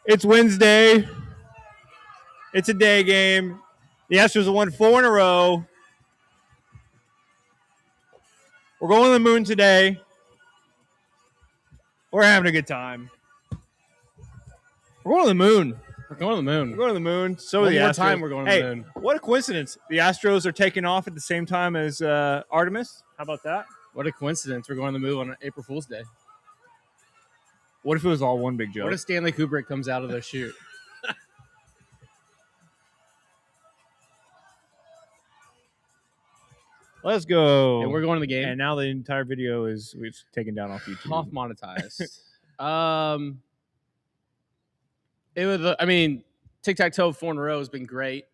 It's Wednesday. It's a day game. The Astros have won 4 in a row. We're going to the moon today. We're having a good time. We're going to the moon. We're going to the moon. We're going to the moon. So One are the more Astros. time we're going to the moon. What a coincidence. The Astros are taking off at the same time as Artemis. How about that? What a coincidence. We're going to the moon on April Fool's Day. What if it was all one big joke? What if Stanley Kubrick comes out of the chute? Let's go. And we're going to the game. And now the entire video is taken down off YouTube. Off monetized. It was. Tic-tac-toe 4 in a row has been great.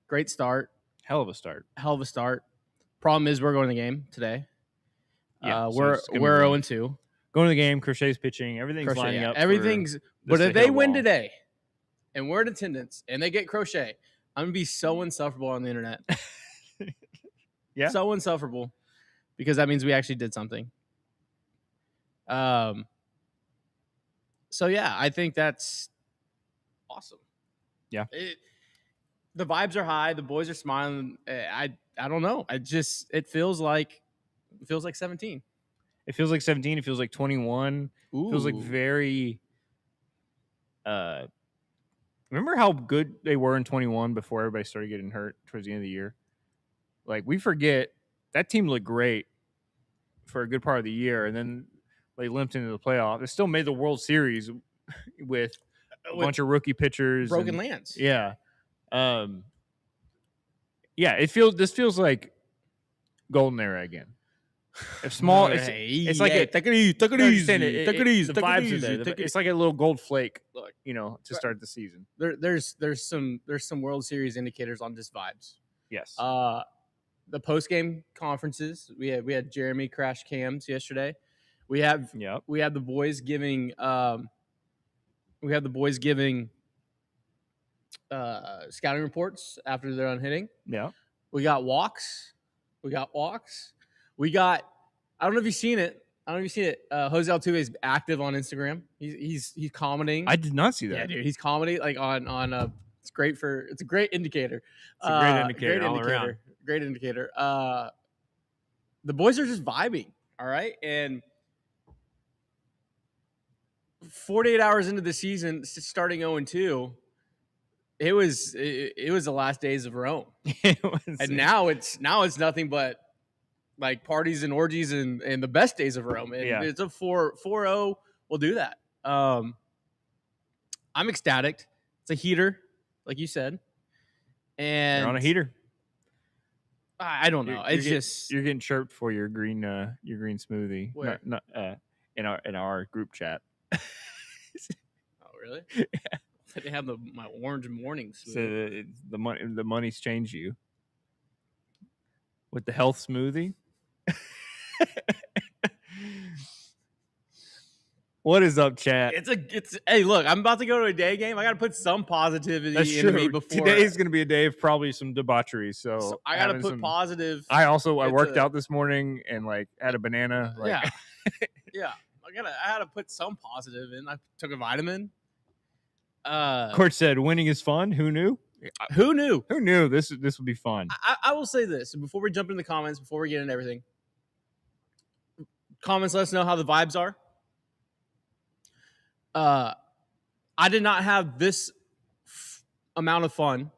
Great start. Hell of a start. Problem is we're going to the game today. Yeah, we're 0-2. Going to the game. Crochet's pitching. Everything's lining up. But if they win today, and we're in attendance, and they get Crochet, I'm gonna be so insufferable on the internet. Yeah, so insufferable, because that means we actually did something. So yeah, I think that's awesome. Yeah, the vibes are high. The boys are smiling. I don't know. It feels like 17. It feels like 17. It feels like 21. Ooh. It feels like very. Remember how good they were in 21 before everybody started getting hurt towards the end of the year? Like, we forget that team looked great for a good part of the year, and then they limped into the playoff. They still made the World Series with a bunch of rookie pitchers, broken lands. Yeah, yeah. This feels like golden era again. If small, it's like take it easy. The vibes are there. It's like a little gold flake, to start the season. There's some World Series indicators on just vibes. Yes. The post game conferences, we had Jeremy crash cams yesterday. We have the boys giving scouting reports after they're on hitting. Yeah. We got walks. I don't know if you've seen it. Jose Altuve is active on Instagram. He's commenting. I did not see that. Yeah, dude, he's commenting like on it's a great indicator. It's a great indicator all around. Great indicator. The boys are just vibing. All right. And 48 hours into the season, starting 0-2, it was the last days of Rome. And now it's nothing but like parties and orgies and the best days of Rome. And it's a 4-0. We'll do that. I'm ecstatic. It's a heater, like you said. And you're on a heater. I don't know. You're getting chirped for your green smoothie. Where? Not in our group chat. Oh really? Yeah. They have my orange morning smoothie. So the money's changed you with the health smoothie. What is up, chat? Hey, look, I'm about to go to a day game. I got to put some positivity into me before. Today's going to be a day of probably some debauchery. So I got to put positive. I worked out this morning and had a banana. Yeah. I had to put some positive in. I took a vitamin. Court said winning is fun. Who knew? Who knew? Who knew this would be fun? I will say this before we jump into the comments, before we get into everything. Comments, let us know how the vibes are. I did not have this amount of fun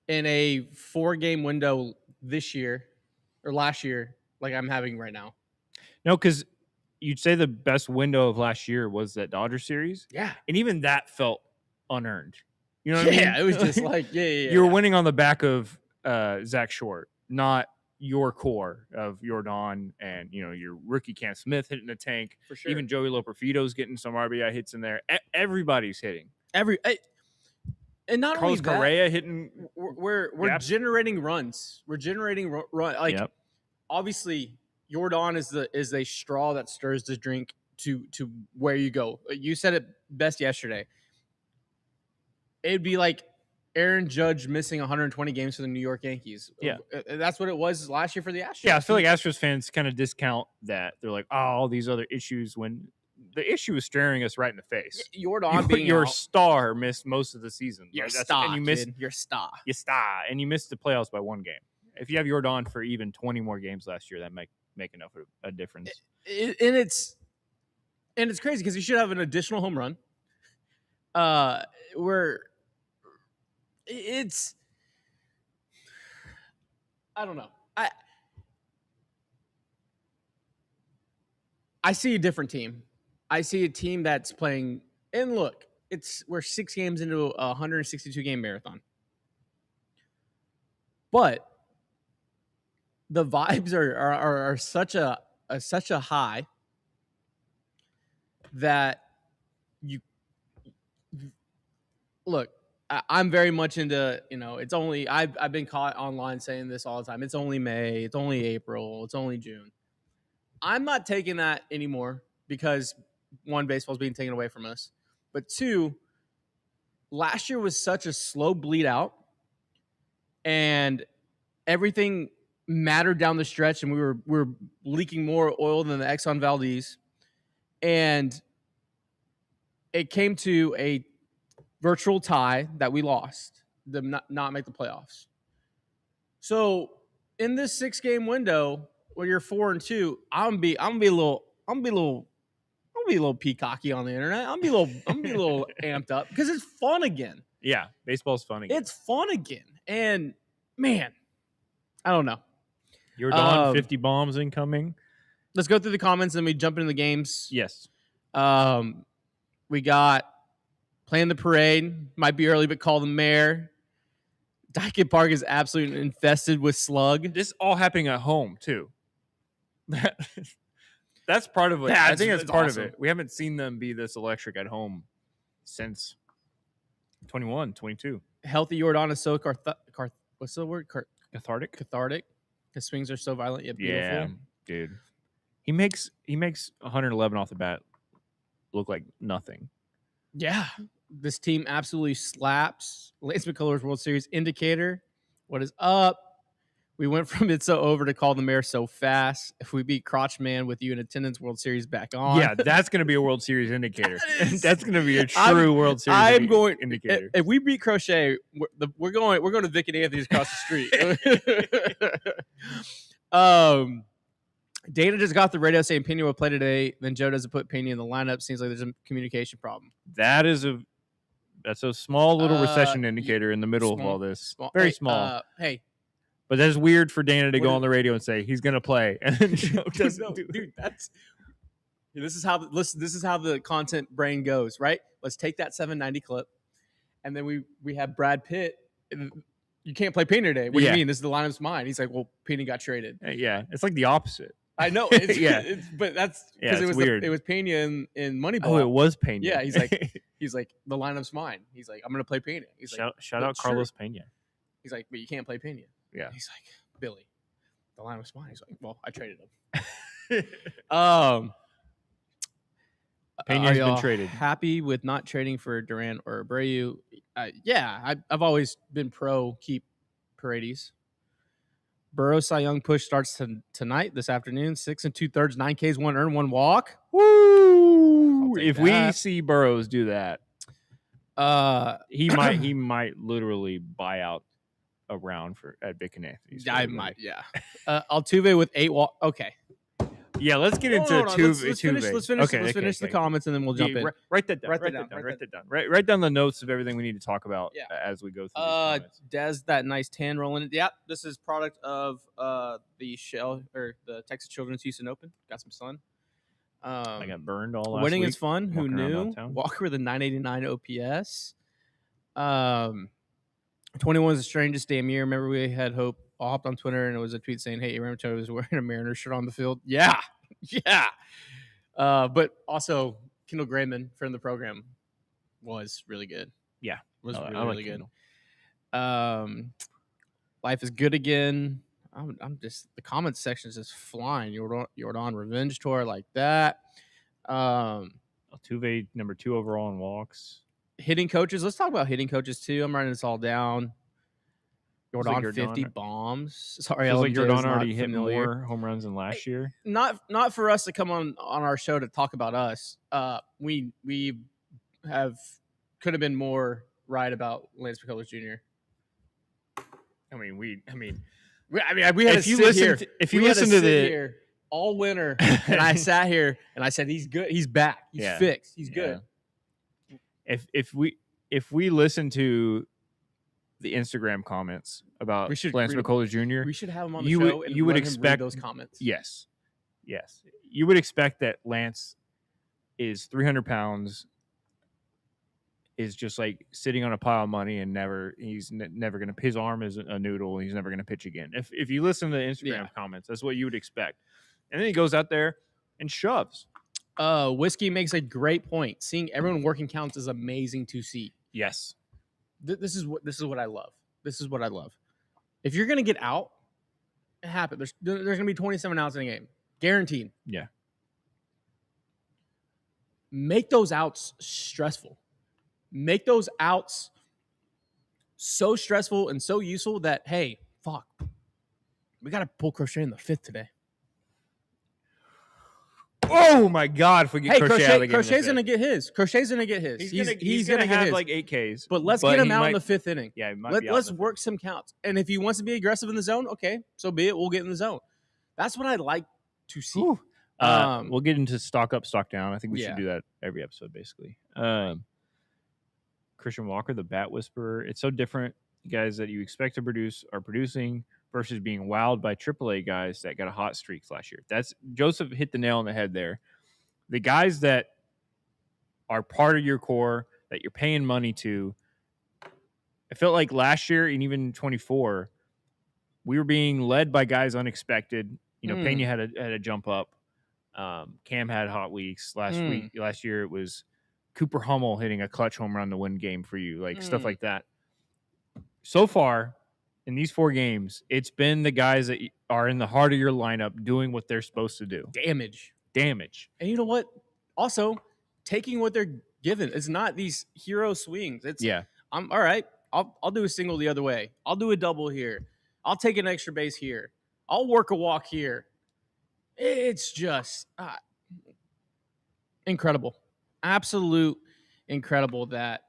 in a 4-game window this year or last year like I'm having right now. No, because you'd say the best window of last year was that Dodger series. Yeah. And even that felt unearned. You know what I mean? Yeah, it was just like, You were winning on the back of Zach Short, not your core of Jordan and, your rookie Cam Smith hitting the tank. For sure. Even Joey Loperfido's getting some RBI hits in there. Everybody's hitting. And not Carlos only that, Correa hitting. We're generating runs. We're generating run. Obviously, Jordan is a straw that stirs the drink to where you go. You said it best yesterday. It'd be like Aaron Judge missing 120 games for the New York Yankees. Yeah. That's what it was last year for the Astros. Yeah, I feel like Astros fans kind of discount that. They're like, all these other issues when the issue is staring us right in the face. Jordan being your out. star missed most of the season. Your Like, star, and you missed kid. Your star. your star, and you missed the playoffs by 1 game. If you have Jordan for even 20 more games last year, that make enough of a difference. And it's crazy because he should have an additional home run. Where it's, I don't know. I see a different team. I see a team that's playing, and look, we're 6 games into a 162 game marathon. But the vibes are such a high that you look. I'm very much into, it's only, I've been caught online saying this all the time. It's only May, it's only April, it's only June. I'm not taking that anymore because 1, baseball's being taken away from us. But 2, last year was such a slow bleed out and everything mattered down the stretch, and we were leaking more oil than the Exxon Valdez. And it came to a virtual tie that we lost, not make the playoffs. So in this 6-game window where you're 4-2, I'm gonna be a little peacocky on the internet. I'm gonna be a little amped up because it's fun again. Yeah, baseball's fun again. It's fun again, and man, I don't know. Jordan 50 bombs incoming. Let's go through the comments and we jump into the games. Yes. We got playing the parade. Might be early, but call the mayor. Dyke Park is absolutely infested with slug. This all happening at home too. That's part of it. I think that's part of it. We haven't seen them be this electric at home since 21, 22. Healthy Jordan is so what's the word? Cathartic. His swings are so violent yet beautiful. Yeah, dude. He makes 111 off the bat look like nothing. Yeah. This team absolutely slaps. Lance McCullers World Series indicator. What is up? We went from it's so over to call the mayor so fast. If we beat Crotch Man with you in attendance, World Series back on. Yeah, that's going to be a World Series indicator. That's going to be a true World Series indicator. If we beat Crochet, we're going to Vic and Anthony's across the street. Dana just got the radio saying Pena will play today. Then Joe doesn't put Pena in the lineup. Seems like there's a communication problem. That's a small little recession indicator in the middle of all this. Very small. Hey. But that's weird for Dana to go on the radio and say he's going to play, and then Joe doesn't do dude, this is how the content brain goes, right? Let's take that 790 clip, and then we have Brad Pitt. You can't play Pena today. What do you mean? This is the lineup's mine. He's like, well, Pena got traded. Yeah, it's like the opposite. I know. But that's because it was weird. It was Pena in Moneyball. Oh, it was Pena. Yeah, he's like the lineup's mine. He's like, I'm gonna play Pena. He's shout out Carlos Pena. He's like, but you can't play Pena. Yeah. He's like, Billy, the line was mine. He's like, well, I traded him. Pena's been traded. Happy with not trading for Durant or Abreu? Yeah, I've always been pro keep Paredes. Burrow Cy Young push starts tonight, this afternoon. 6 2/3, 9 Ks, 1 earned, 1 walk. Woo! If we see Burrows do that, he might literally buy out a round at Vic and Anthony's. I might, yeah. Altuve with 8 walk. Okay. Yeah, let's get into Altuve. Let's finish the comments and then we'll jump in. Write that down. Write down the notes of everything we need to talk about as we go through these comments. Des, that nice tan rolling. Yep, this is product of the Texas Children's Houston Open. Got some sun. I got burned all last winning week. Is fun. Who knew? Walker with a 989 OPS. 21 is the strangest damn year. Remember we had hope. I hopped on Twitter and it was a tweet saying, "Hey, Ramito was wearing a Mariners shirt on the field." Yeah. But also Kendall Grayman, friend of the program, was really good. Yeah, was really good. Life is good again. I'm just the comments section is just flying. Jordan revenge tour like that. Altuve number 2 overall in walks. Hitting coaches. Let's talk about hitting coaches too. I'm writing this all down. Jordan 50 bombs. Sorry, feels like Jordan already hit more home runs than last year. Not for us to come on our show to talk about us. We could have been more right about Lance McCullers Jr. We had to sit here. If you listen to here all winter, and I sat here and I said he's good, he's back, he's fixed, he's good. If we listen to the Instagram comments about Lance McCullers Jr., we should have him on the show. And you would expect those comments. Yes, you would expect that Lance is 300 pounds, is just like sitting on a pile of money, and he's never gonna. His arm is a noodle. He's never gonna pitch again. If you listen to the Instagram comments, that's what you would expect. And then he goes out there and shoves. Whiskey makes a great point. Seeing everyone working counts is amazing to see. Yes. This is what I love. This is what I love. If you're gonna get out, it happens. There's gonna be 27 outs in a game, guaranteed. Yeah. Make those outs stressful. Make those outs so stressful and so useful that hey, fuck, we gotta pull Crochet in the 5th today. Oh my God! If we get Crochet out of the game, Crochet's gonna get his. Crochet's gonna get his. He's gonna have get his. like 8 Ks. But let's get him out in the 5th inning. Yeah, let's work some counts. And if he wants to be aggressive in the zone, okay, so be it. We'll get in the zone. That's what I like to see. We'll get into stock up, stock down. I think we should do that every episode, basically. Christian Walker, the bat whisperer. It's so different. Guys that you expect to produce are producing versus being wowed by AAA guys that got a hot streak last year. Joseph hit the nail on the head there. The guys that are part of your core that you're paying money to, I felt like last year and even 24, we were being led by guys unexpected. Pena had a jump up. Cam had hot weeks last week. Last year it was Cooper Hummel hitting a clutch home run to win game for you, stuff like that. So far, in these 4 games, it's been the guys that are in the heart of your lineup doing what they're supposed to do. Damage. And you know what? Also, taking what they're given. It's not these hero swings. I'm all right. I'll do a single the other way. I'll do a double here. I'll take an extra base here. I'll work a walk here. It's just incredible. Absolute incredible that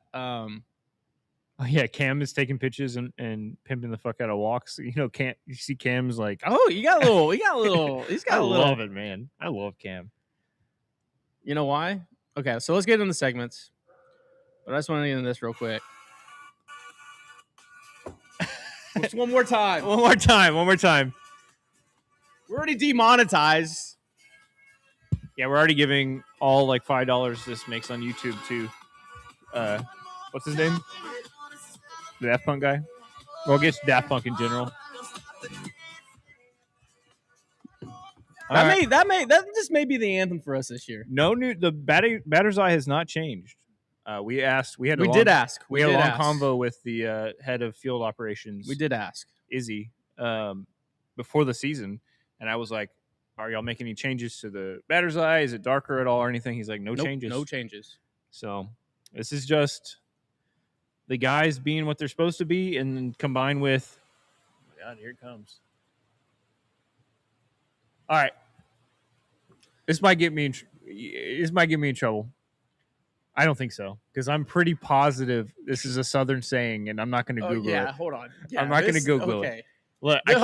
Cam is taking pitches and pimping the fuck out of walks. Cam, you see Cam's like, he's got a little. I love it, man. I love Cam. You know why? Okay, so let's get into the segments. But I just want to get into this real quick. Just one more time. One more time. We're already demonetized. Yeah, we're already giving all like $5 this makes on YouTube to what's his name? The Daft Punk guy. Well, I guess Daft Punk in general. That just may be the anthem for us this year. The batter's eye has not changed. We asked. We had a long convo with the head of field operations. We did ask Izzy before the season, and I was like, "Are y'all making any changes to the batter's eye? Is it darker at all or anything?" He's like, "No changes. No changes." So this is just the guys being what they're supposed to be, and combined with, oh my God, here it comes. All right, this might get me in trouble. I don't think so, because I'm pretty positive this is a Southern saying, and I'm not going to Google it. Hold on. Yeah, I'm not going to Google it. Look, I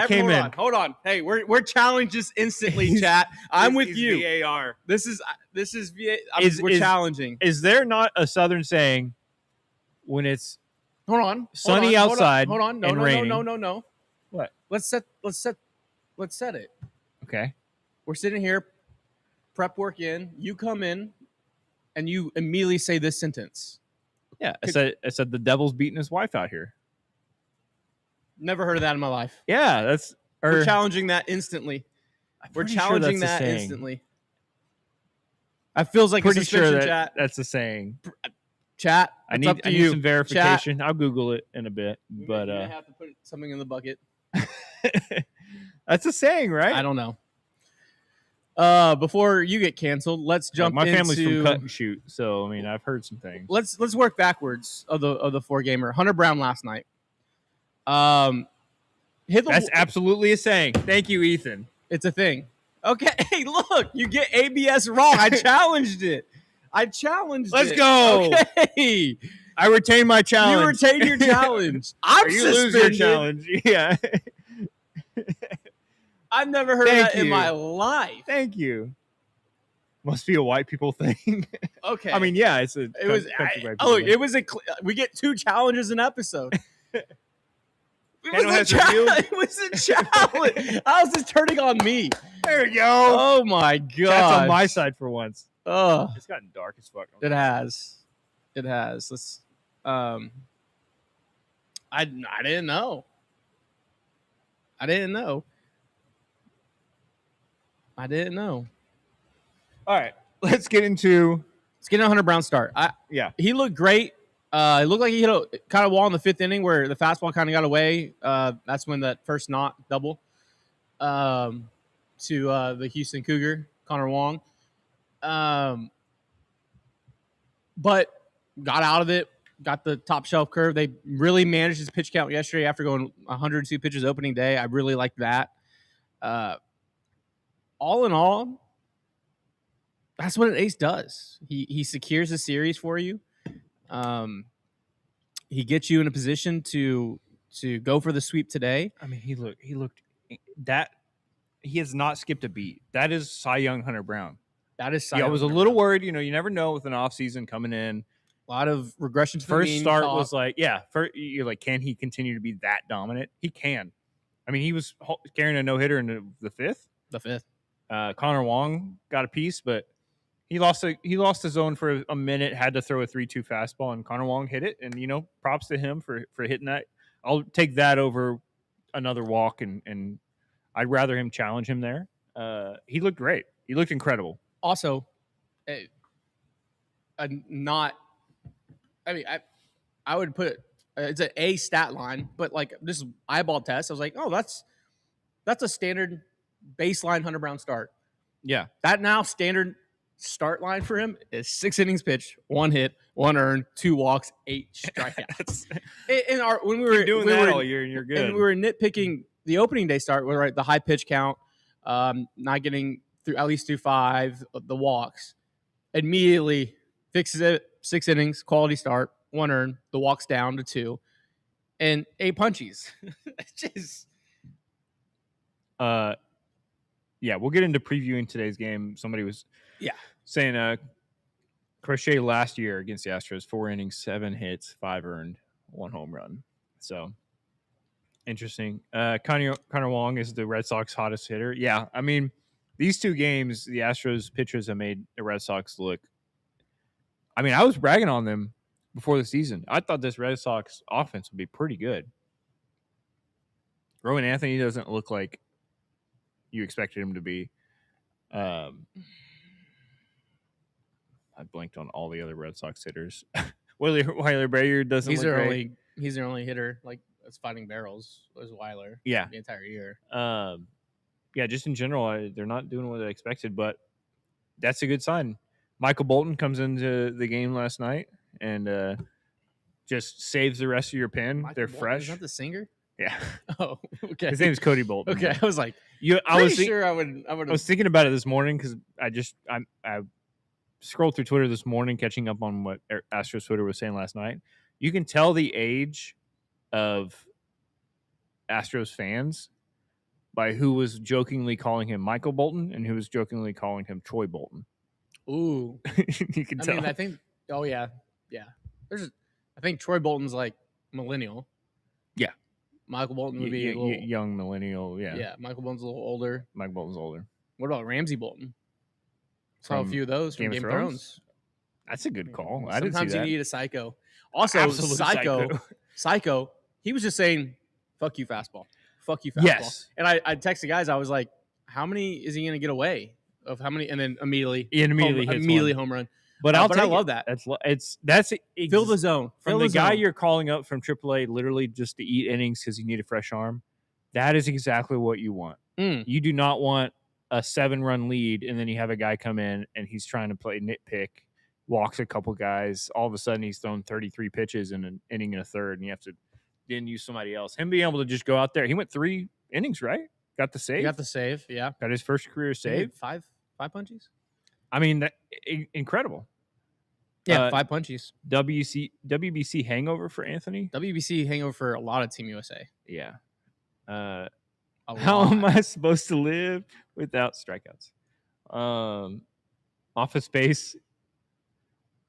came in. Hold on. Hey, we're challenged just instantly, chat. I'm with you. VAR. This is VAR. We're challenging. Is there not a Southern saying when it's sunny outside? Hold on. and raining? No. What? Let's set it. Okay. We're sitting here, prep work in. You come in, and you immediately say this sentence. Yeah, I said the devil's beating his wife out here. Never heard of that in my life. Yeah, we're challenging that instantly. We're challenging that instantly. It feels like pretty a suspension, sure chat. That's a saying. Chat. I need some verification. Chat. I'll Google it in a bit. But I have to put something in the bucket. That's a saying, right? I don't know. Before you get canceled, let's jump into... My family's from Cut and Shoot, so, I mean, I've heard some things. Let's work backwards of the 4-gamer. Hunter Brown last night. That's absolutely a saying. Thank you, Ethan. It's a thing. Okay, hey, look, you get ABS wrong. I challenged it. Let's go. Okay. I retain my challenge. You retain your challenge. I'm you suspended. lose your challenge. Yeah. I've never heard of that in my life. Thank you. Must be a white people thing. Okay. I mean, yeah, it was we get 2 challenges an episode. It was a challenge. I was just turning on me. There you go. Oh my god. That's on my side for once. Oh, it's gotten dark as fuck. It has. Let's. I didn't know. I didn't know. All right, let's get into Hunter Brown start. He looked great. It looked like he hit a kind of wall in the 5th inning where the fastball kind of got away. That's when that first knock double to the Houston Cougar, Connor Wong. But got out of it, got the top shelf curve. They really managed his pitch count yesterday after going 102 pitches opening day. I really liked that. All in all, that's what an ace does. He secures a series for you. He gets you in a position to go for the sweep today. I mean, he looked that he has not skipped a beat. That is Cy Young Hunter Brown. That is Cy Young. I was a little worried. You never know with an offseason coming in. A lot of regression to first start was like, you're like, can he continue to be that dominant? He can. I mean, he was carrying a no-hitter in the 5th. The 5th. Connor Wong got a piece, but he lost the zone for a minute, had to throw a 3-2 fastball, and Connor Wong hit it. And, props to him for hitting that. I'll take that over another walk, and I'd rather him challenge him there. He looked great. He looked incredible. Also, I would put it's an A stat line, but like this eyeball test, I was like, oh, that's a standard baseline Hunter Brown start. Yeah. That now standard start line for him is 6 innings pitched, 1 hit, 1 earned, 2 walks, 8 strikeouts. When we were doing that all year, and you're good. And we were nitpicking the opening day start, where the high pitch count, not getting through at least through 5 of the walks. Immediately fixes it. 6 innings, quality start, 1 earned, the walks down to 2, and 8 punchies. Just. Yeah, we'll get into previewing today's game. Somebody was saying Crochet last year against the Astros, 4 innings, 7 hits, 5 earned, 1 home run. So interesting. Connor Wong is the Red Sox hottest hitter. Yeah, I mean, these 2 games, the Astros pitchers have made the Red Sox look. I mean, I was bragging on them before the season. I thought this Red Sox offense would be pretty good. Rowan Anthony doesn't look like you expected him to be. I blanked on all the other Red Sox hitters. Weiler Bayer doesn't look great. He's their only hitter that's fighting barrels. Was Weiler. Yeah. The entire year. Just in general, they're not doing what I expected, but that's a good sign. Michael Bolton comes into the game last night and just saves the rest of your pen. They're fresh. Is that the singer? Yeah. Oh, okay. His name is Cody Bolton. Okay, I was like, I was thinking about it this morning because I scrolled through Twitter this morning, catching up on what Astros Twitter was saying last night. You can tell the age of Astros fans by who was jokingly calling him Michael Bolton and who was jokingly calling him Troy Bolton. Ooh, you can tell. I mean, I think. Oh yeah. I think Troy Bolton's like millennial. Yeah. Michael Bolton would be a little young millennial. Yeah. Yeah. Michael Bolton's a little older. Mike Bolton's older. What about Ramsey Bolton? Saw a few of those from Game of Thrones. That's a good call. Sometimes you need a psycho. Also, psycho. He was just saying, "Fuck you, fastball. Fuck you, fastball." Yes. And I texted guys. I was like, "How many is he going to get away?" Of how many, and then immediately home run. But I love that. That's fill the zone from the guy you're calling up from AAA, literally just to eat innings because you need a fresh arm. That is exactly what you want. You do not want a 7-run lead and then you have a guy come in and he's trying to play nitpick, walks a couple guys. All of a sudden he's thrown 33 pitches in an inning and a third, and you have to didn't use somebody else. Him being able to just go out there. He went 3 innings, right? Got the save. He got the save. Yeah. Got his first career save. Five punchies. I mean, incredible. Yeah, 5 punchies. WBC hangover for Anthony. WBC hangover for a lot of Team USA. Yeah. How am I supposed to live without strikeouts? Office Space.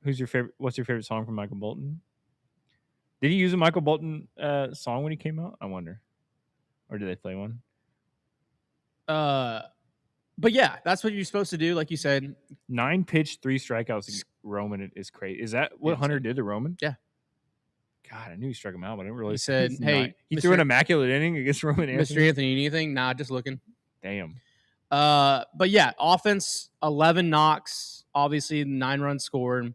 Who's your favorite? What's your favorite song from Michael Bolton? Did he use a Michael Bolton song when he came out? I wonder. Or did they play one? But yeah, that's what you're supposed to do, like you said. 9 pitch, 3 strikeouts. Roman is crazy. Is that what Hunter did to Roman? Yeah. God, I knew he struck him out, but I didn't realize. He said, "Hey, he threw an immaculate inning against Roman Anthony." Mr. Anthony, anything? Nah, just looking. Damn. But yeah, offense, 11 knocks. Obviously, 9 runs scored.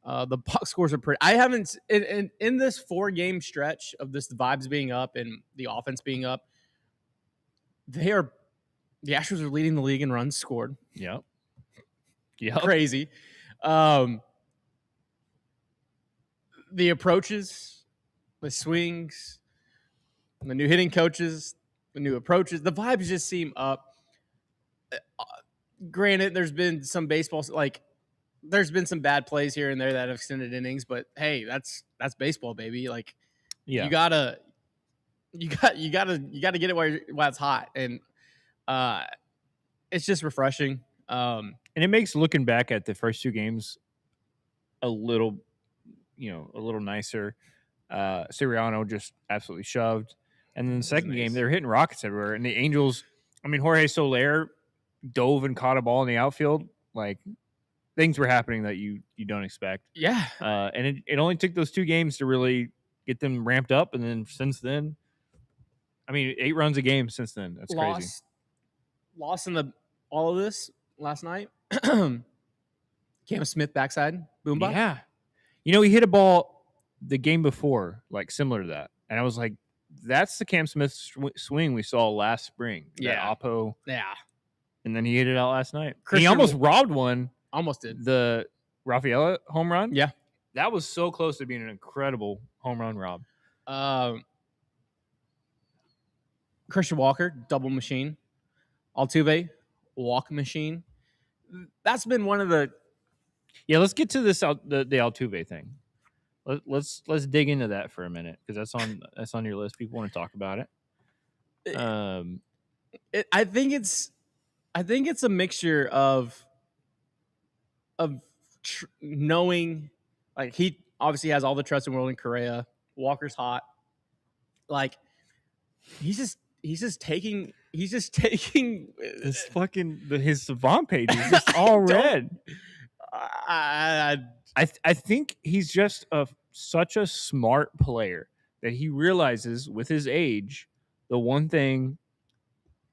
The box scores are pretty. I haven't in this 4-game stretch of this, the vibes being up and the offense being up. The Astros are leading the league in runs scored. Yep. Crazy. The approaches, the swings, the new hitting coaches, the new approaches, the vibes just seem up. Granted, there's been some baseball, like there's been some bad plays here and there that have extended innings, but hey, that's baseball, baby. Like, you gotta get it while it's hot, and it's just refreshing. And it makes looking back at the first 2 games a little nicer. Siriano just absolutely shoved. And then the second game, they were hitting rockets everywhere. And the Angels, I mean, Jorge Soler dove and caught a ball in the outfield. Like, things were happening that you don't expect. Yeah. And it only took those 2 games to really get them ramped up. And then since then, I mean, 8 runs a game since then. That's crazy. Lost in all of this last night. Cam Smith backside boombox. Yeah. He hit a ball the game before, like similar to that. And I was like, that's the Cam Smith swing we saw last spring. Yeah. That Oppo. Yeah. And then he hit it out last night. He almost robbed one. Almost did. The Rafaela home run. Yeah. That was so close to being an incredible home run rob. Christian Walker, double machine. Altuve, walk machine. That's been one of the... Yeah, let's get to this the Altuve thing. Let's dig into that for a minute, because that's on your list. People want to talk about it. I think it's a mixture of knowing, like, he obviously has all the trust in the world in Correa. Walker's hot. Like, he's just taking this fucking his Savant page is just all red. I think he's just such a smart player that he realizes with his age, the one thing,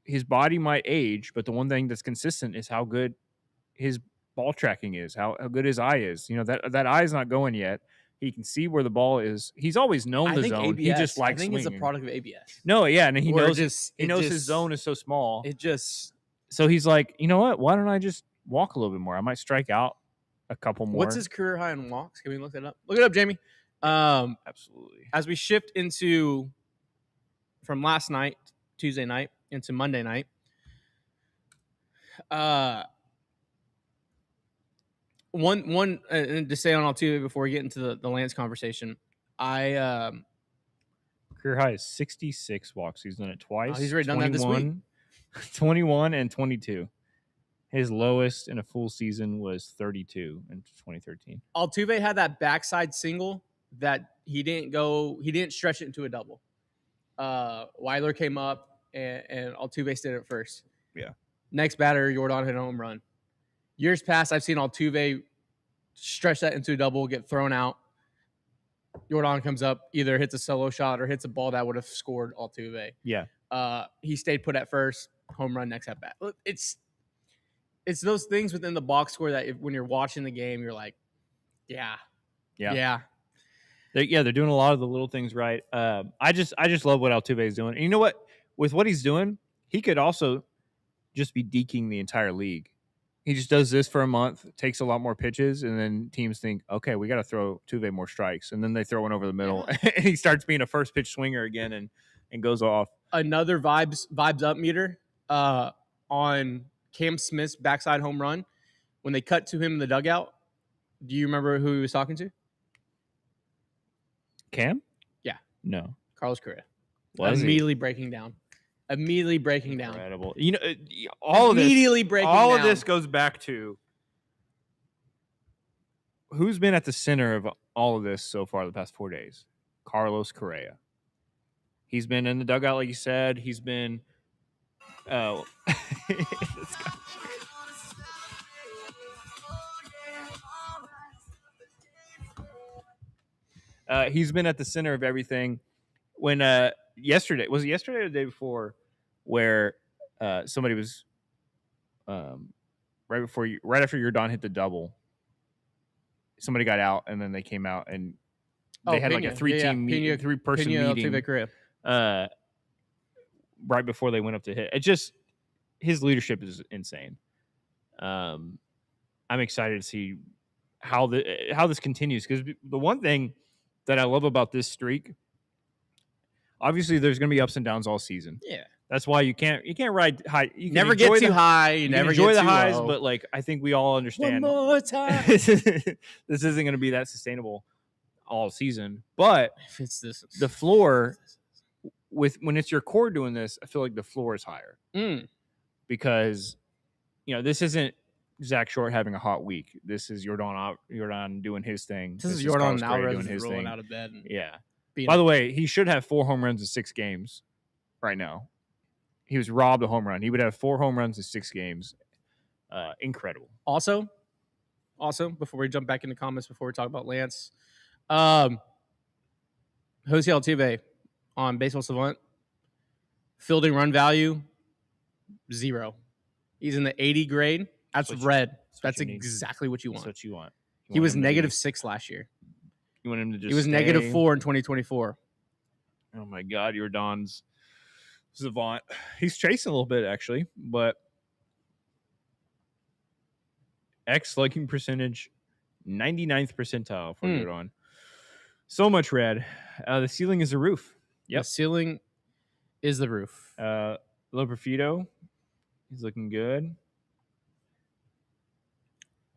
his body might age, but the one thing that's consistent is how good his ball tracking is, how good his eye is. That eye is not going yet. He can see where the ball is. He's always known the zone. ABS, he just likes swinging. It's a product of ABS. No, yeah, and he knows his zone is so small. So he's like, you know what? Why don't I just walk a little bit more? I might strike out a couple more. What's his career high in walks? Can we look that up? Look it up, Jamie. Absolutely. As we shift from last night, Tuesday night, into Monday night, one to say on Altuve before we get into the Lance conversation, career high is 66 walks. He's done it twice. He's already done that this week. 21 and 22. His lowest in a full season was 32 in 2013. Altuve had that backside single that he didn't stretch it into a double. Weiler came up and Altuve stayed at first. Yeah. Next batter, Jordan hit a home run. Years past, I've seen Altuve stretch that into a double, get thrown out. Jordan comes up, either hits a solo shot or hits a ball that would have scored Altuve. Yeah. He stayed put at first, home run next at bat. It's those things within the box score that when you're watching the game, you're like, yeah. They're doing a lot of the little things right. I just love what Altuve is doing. And you know what? With what he's doing, he could also just be deking the entire league. he just does this for a month, takes a lot more pitches, and then teams think, okay, we got to throw Tuve more strikes, and then they throw one over the middle, and he starts being a first pitch swinger again, and goes off. Another vibes up meter on Cam Smith's backside home run when they cut to him in the dugout. Do you remember who he was talking to? Cam? Yeah. No. Carlos Correa. Was immediately breaking down. Immediately breaking down. Incredible. You know, all of this goes back to who's been at the center of all of this so far the past 4 days. Carlos Correa. He's been in the dugout, like you said. He's been he's been at the center of everything. When yesterday, was it yesterday or the day before, where somebody was right after Yordan hit the double, somebody got out and then they came out and they had like a three-person meeting right before they went up to hit. It just, his leadership is insane. I'm excited to see how this continues, because the one thing that I love about this streak, obviously there's going to be ups and downs all season. Yeah. That's why you can't ride high. You never get too high. You never enjoy the highs, low. But like, I think we all understand. One more time. This isn't going to be that sustainable all season. But if it's this, the floor, when it's your core doing this, I feel like the floor is higher. Because, this isn't Zach Short having a hot week. This is Yordan doing his thing. This is Yordan Alvarez doing his thing. Out of bed. By the way, he should have 4 home runs in 6 games right now. He was robbed a home run. He would have 4 home runs in 6 games. Incredible. Also, before we jump back into comments, before we talk about Lance, Jose Altuve on Baseball Savant, fielding run value, 0. He's in the 80 grade. That's red. That's exactly what you want. That's what you want. He was -6 last year. You want him to just He was stay? -4 in 2024. Oh my God, Yordan's savant. He's chasing a little bit actually, but slugging percentage, 99th percentile for Yordan. So much red. The ceiling is the roof. Yep. The ceiling is the roof. Loperfido, he's looking good.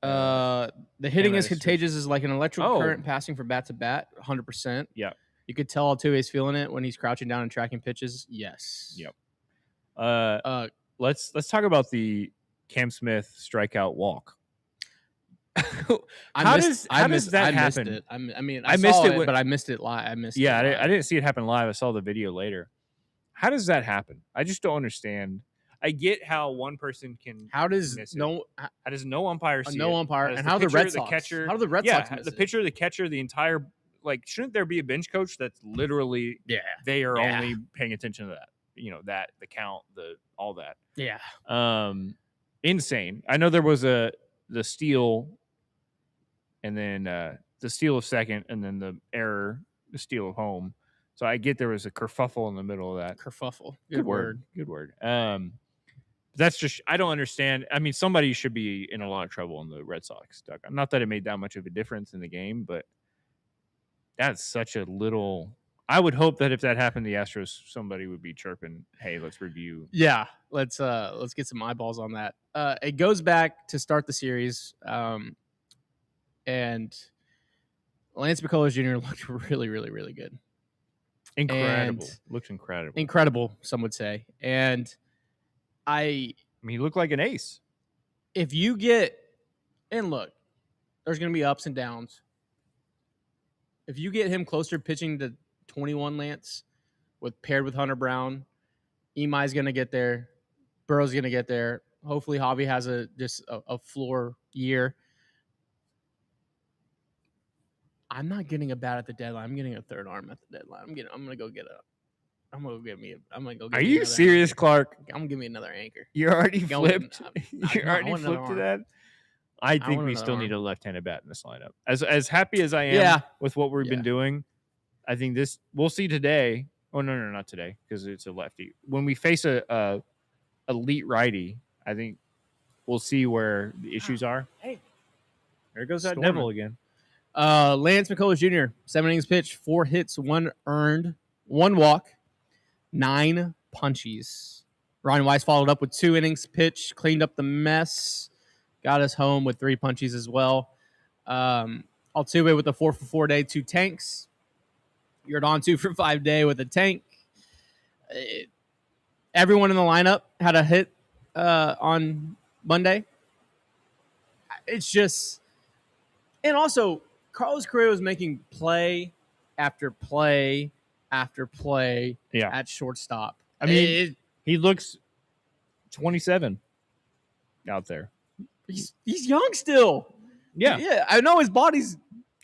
The hitting is contagious, is like an electrical current passing from bat to bat, 100%. Yeah. You could tell Altuve's feeling it when he's crouching down and tracking pitches. Yes. Yep. Let's talk about the Cam Smith strikeout walk. How does that happen? I missed it, but I missed it live. I didn't see it happen live. I saw the video later. How does that happen? I just don't understand. I get how one person can. How does no umpire see no it? umpire, and how the Red Sox, catcher, how do the Red Sox miss the pitcher, the catcher, the entire, like, shouldn't there be a bench coach that's literally they are only paying attention to that, that the count, all that. Insane. I know there was the steal, and then the steal of second, and then the steal of home. So I get there was a kerfuffle in the middle of that. Kerfuffle. Good word. That's just, I don't understand. I mean, somebody should be in a lot of trouble in the Red Sox. Not that it made that much of a difference in the game, but that's such a little. I would hope that if that happened to the Astros, somebody would be chirping, "Hey, let's review." Yeah, let's get some eyeballs on that. It goes back to start the series, and Lance McCullers Jr. looked really, really, really good. Incredible. Looks incredible. Incredible, some would say. And I mean, he looked like an ace. If you get, and look, there's going to be ups and downs. If you get him closer pitching to 21 Lance, paired with Hunter Brown, Imai's going to get there. Burrow's going to get there. Hopefully, Javi has a floor year. I'm not getting a bat at the deadline. I'm getting a third arm at the deadline. I'm gonna go get Are you serious, anchor. Clark? I'm gonna give me another anchor. You already flipped. You already flipped to that. I think we still need a left-handed bat in this lineup. As happy as I am with what we've been doing, I think we'll see today. Oh no, not today, because it's a lefty. When we face a elite righty, I think we'll see where the issues are. Hey, there goes that Storming. devil again. Lance McCullers Jr. 7 innings pitched, 4 hits, 1 earned, 1 walk, 9 punchies. Ryan Weiss followed up with 2 innings pitched, cleaned up the mess, got us home with 3 punchies as well. Altuve with a 4-for-4 day, 2 tanks. Yordan 2-for-5 day with a tank. Everyone in the lineup had a hit on Monday. It's just, and also Carlos Correa was making play after play after play at shortstop. I mean, he looks 27 out there. He's young still. Yeah, I know his body's.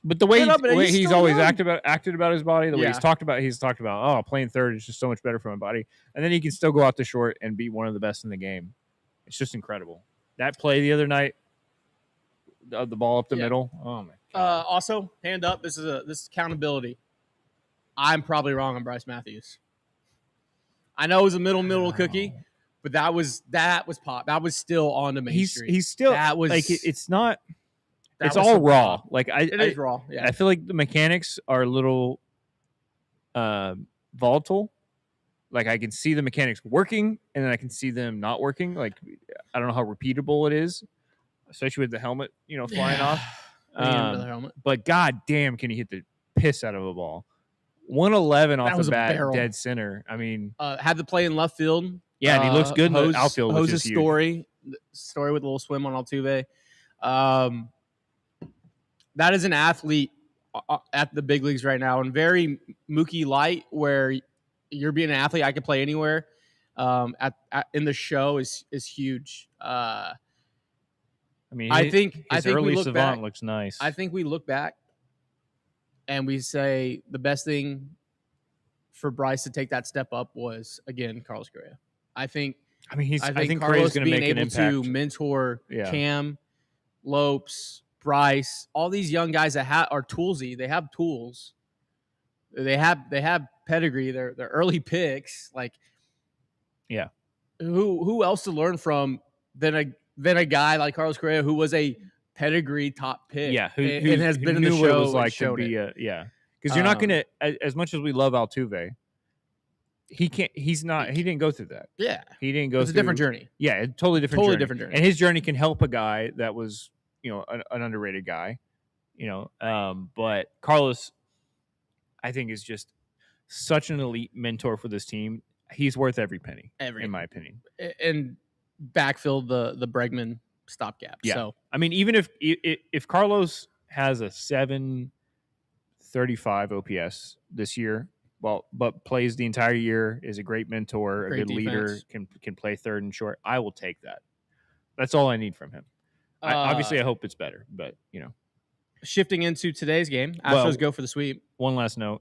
But the way he's always young. acted about his body, the way he's talked about, playing third is just so much better for my body. And then he can still go out to short and be one of the best in the game. It's just incredible. That play the other night, the ball up the middle. Oh my God. Also, hand up. This is accountability. I'm probably wrong on Bryce Matthews. I know it was a middle cookie, but that was pop. That was still on the Main Street. He's still that was like it's not. It's all raw. Pop. Like it is raw. Yeah, I feel like the mechanics are a little volatile. Like I can see the mechanics working, and then I can see them not working. Like I don't know how repeatable it is, especially with the helmet, flying off. The helmet. But god damn, can he hit the piss out of a ball? 111 off the bat, dead center. I mean, had to play in left field. Yeah, and he looks good in the outfield. Jose's story with a little swim on Altuve. That is an athlete at the big leagues right now, and very Mookie light, where you're being an athlete. I can play anywhere. In the show is huge. I mean, I think early we look savant back, looks nice. I think we look back and we say the best thing for Bryce to take that step up was, again, Carlos Correa. I think Correa's going to make an able impact. to mentor Cam, Lopes, Bryce, all these young guys that are toolsy. They have tools. They have pedigree. They're early picks. Like, yeah, who else to learn from than a guy like Carlos Correa, who was a pedigree top pick? Yeah, who has been in the show. What it was like to be because you're not going to, as much as we love Altuve, he didn't go through that. Yeah, he didn't go. It's a different journey. Yeah, a totally different journey. And his journey can help a guy that was an underrated guy. But Carlos, I think, is just such an elite mentor for this team. He's worth every penny, in my opinion. And backfill the Bregman stopgap. Yeah. So I mean, even if Carlos has a 735 OPS this year, but plays the entire year, is a great mentor, a good leader, can play third and short, I will take that. That's all I need from him. Obviously, I hope it's better, but Shifting into today's game, Astros go for the sweep. One last note: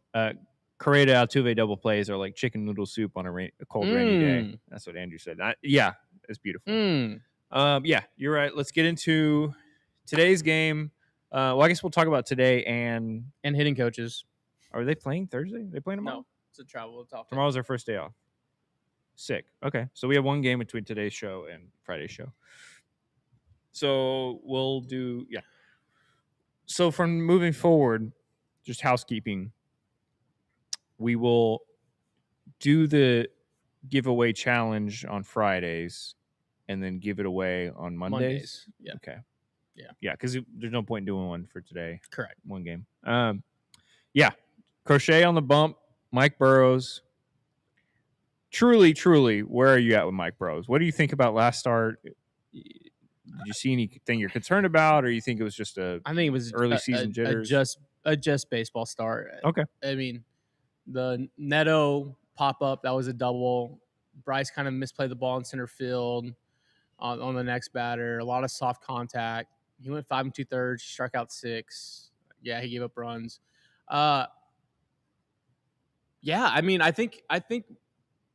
Correa to Altuve double plays are like chicken noodle soup on a cold rainy day. That's what Andrew said. Yeah, it's beautiful. Yeah, you're right. Let's get into today's game. Well, I guess we'll talk about today and hitting coaches. Are they playing Thursday? They playing tomorrow? No, it's a travel. It's off. Tomorrow's our first day off. Sick. Okay, so we have one game between today's show and Friday's show. So we'll do So from moving forward, just housekeeping. We will do the giveaway challenge on Fridays, and then give it away on Mondays. Yeah. Okay. Yeah, because there's no point in doing one for today. Correct. One game. Yeah. Crochet on the bump. Mike Burrows. Truly, where are you at with Mike Burrows? What do you think about last start? Did you see anything you're concerned about, or you think it was just I think it was early season jitters? A just baseball start. Okay. I mean, the Neto pop up, that was a double. Bryce kind of misplayed the ball in center field on the next batter. A lot of soft contact. He went 5 2/3, struck out 6. Yeah, he gave up runs. Yeah, I mean, I think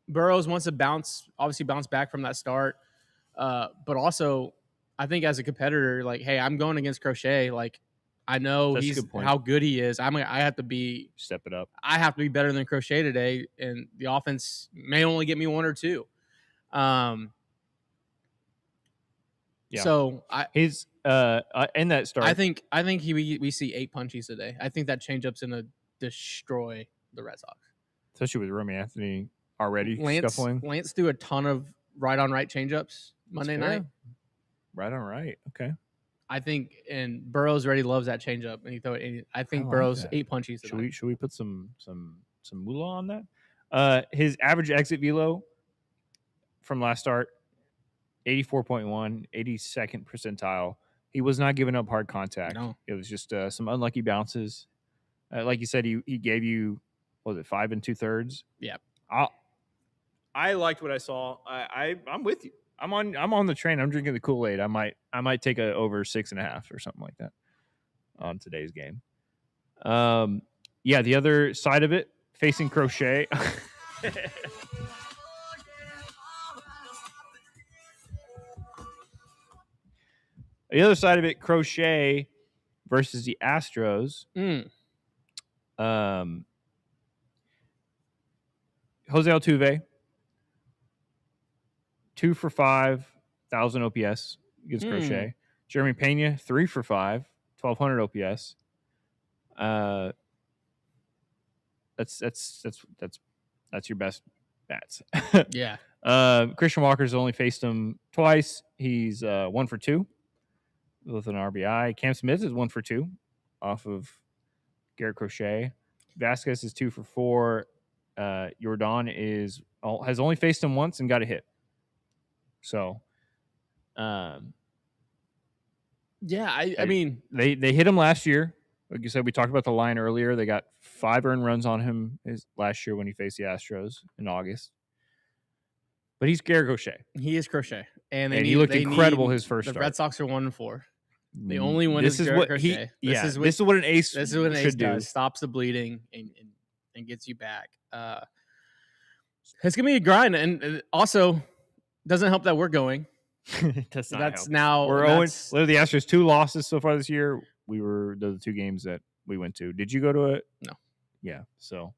Burrows wants to bounce back from that start. But also, I think as a competitor, like, hey, I'm going against Crochet. Like, I know how good he is. I have to step it up. I have to be better than Crochet today, and the offense may only get me 1 or 2. Yeah. So his in that start, I think we see 8 punchies today. I think that changeup's gonna destroy the Red Sox, especially with Romy Anthony already scuffling. Lance threw a ton of right on right changeups Monday night. Right on right. Okay. I think, and Burrows already loves that changeup, and he throw it. I think Burrows 8 punchies. Should we put some moolah on that? His average exit velo from last start, 84.1, 82nd percentile. He was not giving up hard contact. No. It was just some unlucky bounces. Like you said, he gave you, what was it, 5 2/3? Yeah. I liked what I saw. I'm with you. I'm on the train. I'm drinking the Kool-Aid. I might take a over 6.5 or something like that on today's game. Yeah, the other side of it, facing Crochet. The other side of it, Crochet versus the Astros. Jose Altuve, 2 for 5, 1,000 OPS against Crochet. Jeremy Pena, 3 for 5, 1,200 OPS. That's your best bats. Yeah. Christian Walker's only faced him twice. He's 1 for 2 with an RBI. Cam Smith is 1 for 2 off of Garrett Crochet. Vasquez is 2 for 4. Jordan has only faced him once and got a hit. So, yeah, I mean, they hit him last year. Like you said, we talked about the line earlier. They got 5 earned runs on him last year when he faced the Astros in August. But he's Garrett Crochet. He is Crochet, and he looked incredible his first start. The Red Sox are 1-4. The only one is Garrett Crochet. This is what an ace. This is what an ace do. Does. Stops the bleeding and gets you back. It's gonna be a grind, and also doesn't help that we're going. That's not that's help. now we're owing. Literally, the Astros 2 losses so far this year. Those are the 2 games that we went to. Did you go to it? No. Yeah. So,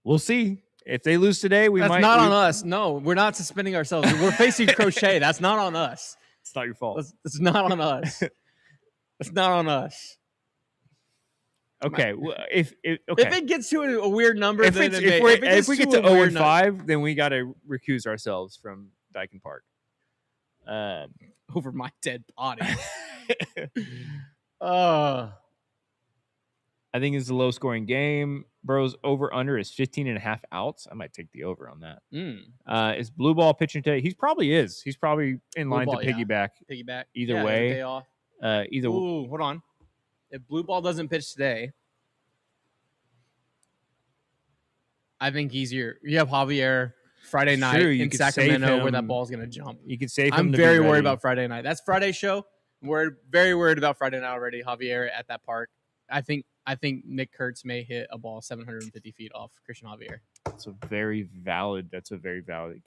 we'll see. If they lose today, That's not on us. No, we're not suspending ourselves. We're facing Crochet. That's not on us. It's not your fault. It's not on us. It's not on us. Okay. If it gets to a weird number, if we get to 0-5, then we got to recuse ourselves from Dyken Park. Over my dead body. I think it's a low scoring game. Burrow's over under is 15.5 outs. I might take the over on that. Is Blue Ball pitching today? He probably is. He's probably in line to piggyback. Piggyback. Either way. Day off. Ooh, hold on. If Blue Ball doesn't pitch today, I think you have Javier Friday night in Sacramento where that ball's going to jump. You could save him. I'm very worried about Friday night. That's Friday's show. We're very worried about Friday night already. Javier at that park. I think Nick Kurtz may hit a ball 750 feet off Christian Javier. That's a very valid.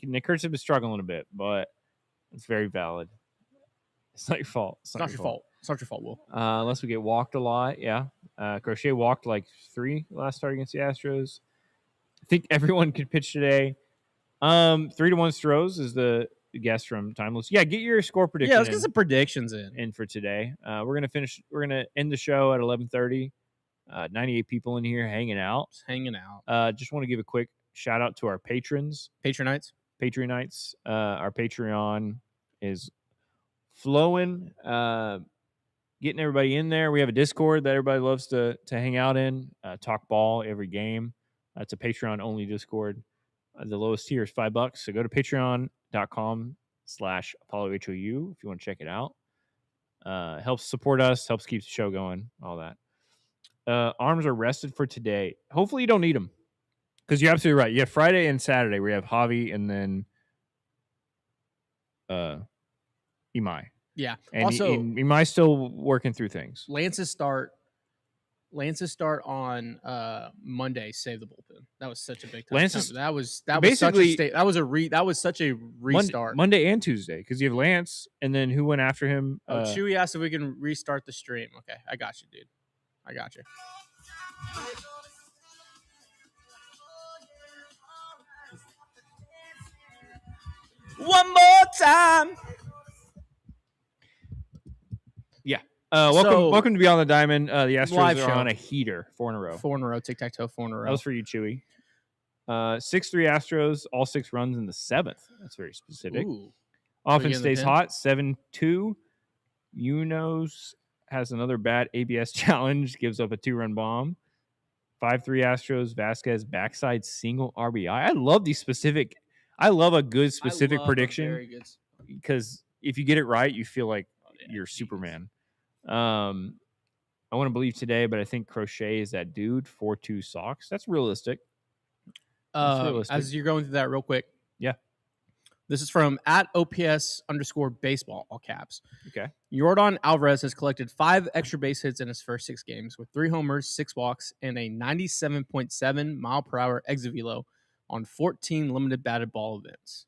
Nick Kurtz has been struggling a bit, but it's very valid. It's not your fault. It's not your fault. It's not your fault, Will. Unless we get walked a lot, yeah. Crochet walked like 3 last start against the Astros. I think everyone could pitch today. 3-1 Stros is the guess from Timeless. Yeah, get your score prediction. Yeah, let's get some predictions in for today. We're gonna end the show at 11:30. 98 people in here hanging out. Just want to give a quick shout out to our patrons. Patronites. Our Patreon is flowing. Getting everybody in there. We have a Discord that everybody loves to hang out in. Talk ball every game. It's a Patreon only Discord. The lowest tier is $5. So go to patreon.com/ApolloHOU if you want to check it out. Helps support us, helps keep the show going, all that. Arms are rested for today. Hopefully you don't need them. Because you're absolutely right. You have Friday and Saturday where you have Javi and then Imai. Yeah. And also, Imai's still working through things. Lance's start on Monday saved the bullpen. That was such a big time. That was such a restart. Monday and Tuesday, because you have Lance, and then who went after him? Chewy asked if we can restart the stream. Okay, I got you, dude. I got you. One more time. Welcome to Beyond the Diamond. The Astros are on a heater, 4 in a row. 4 in a row, tic-tac-toe, 4 in a row. That was for you, Chewy. 6-3 Astros, all 6 runs in the 7th. That's very specific. Ooh. Offense stays hot, 7-2. Unos has another bad ABS challenge, gives up a 2-run bomb. 5-3 Astros, Vasquez backside single RBI. I love these specific. I love a good specific prediction because if you get it right, you feel like you're Superman. I want to believe today, but I think Crochet is that dude. 4-2 Sox. That's realistic. As you're going through that real quick. Yeah. This is from @OPS_baseball, all caps. Okay. Yordan Alvarez has collected 5 extra base hits in his first 6 games with 3 homers, 6 walks, and a 97.7 mile per hour exit velo on 14 limited batted ball events.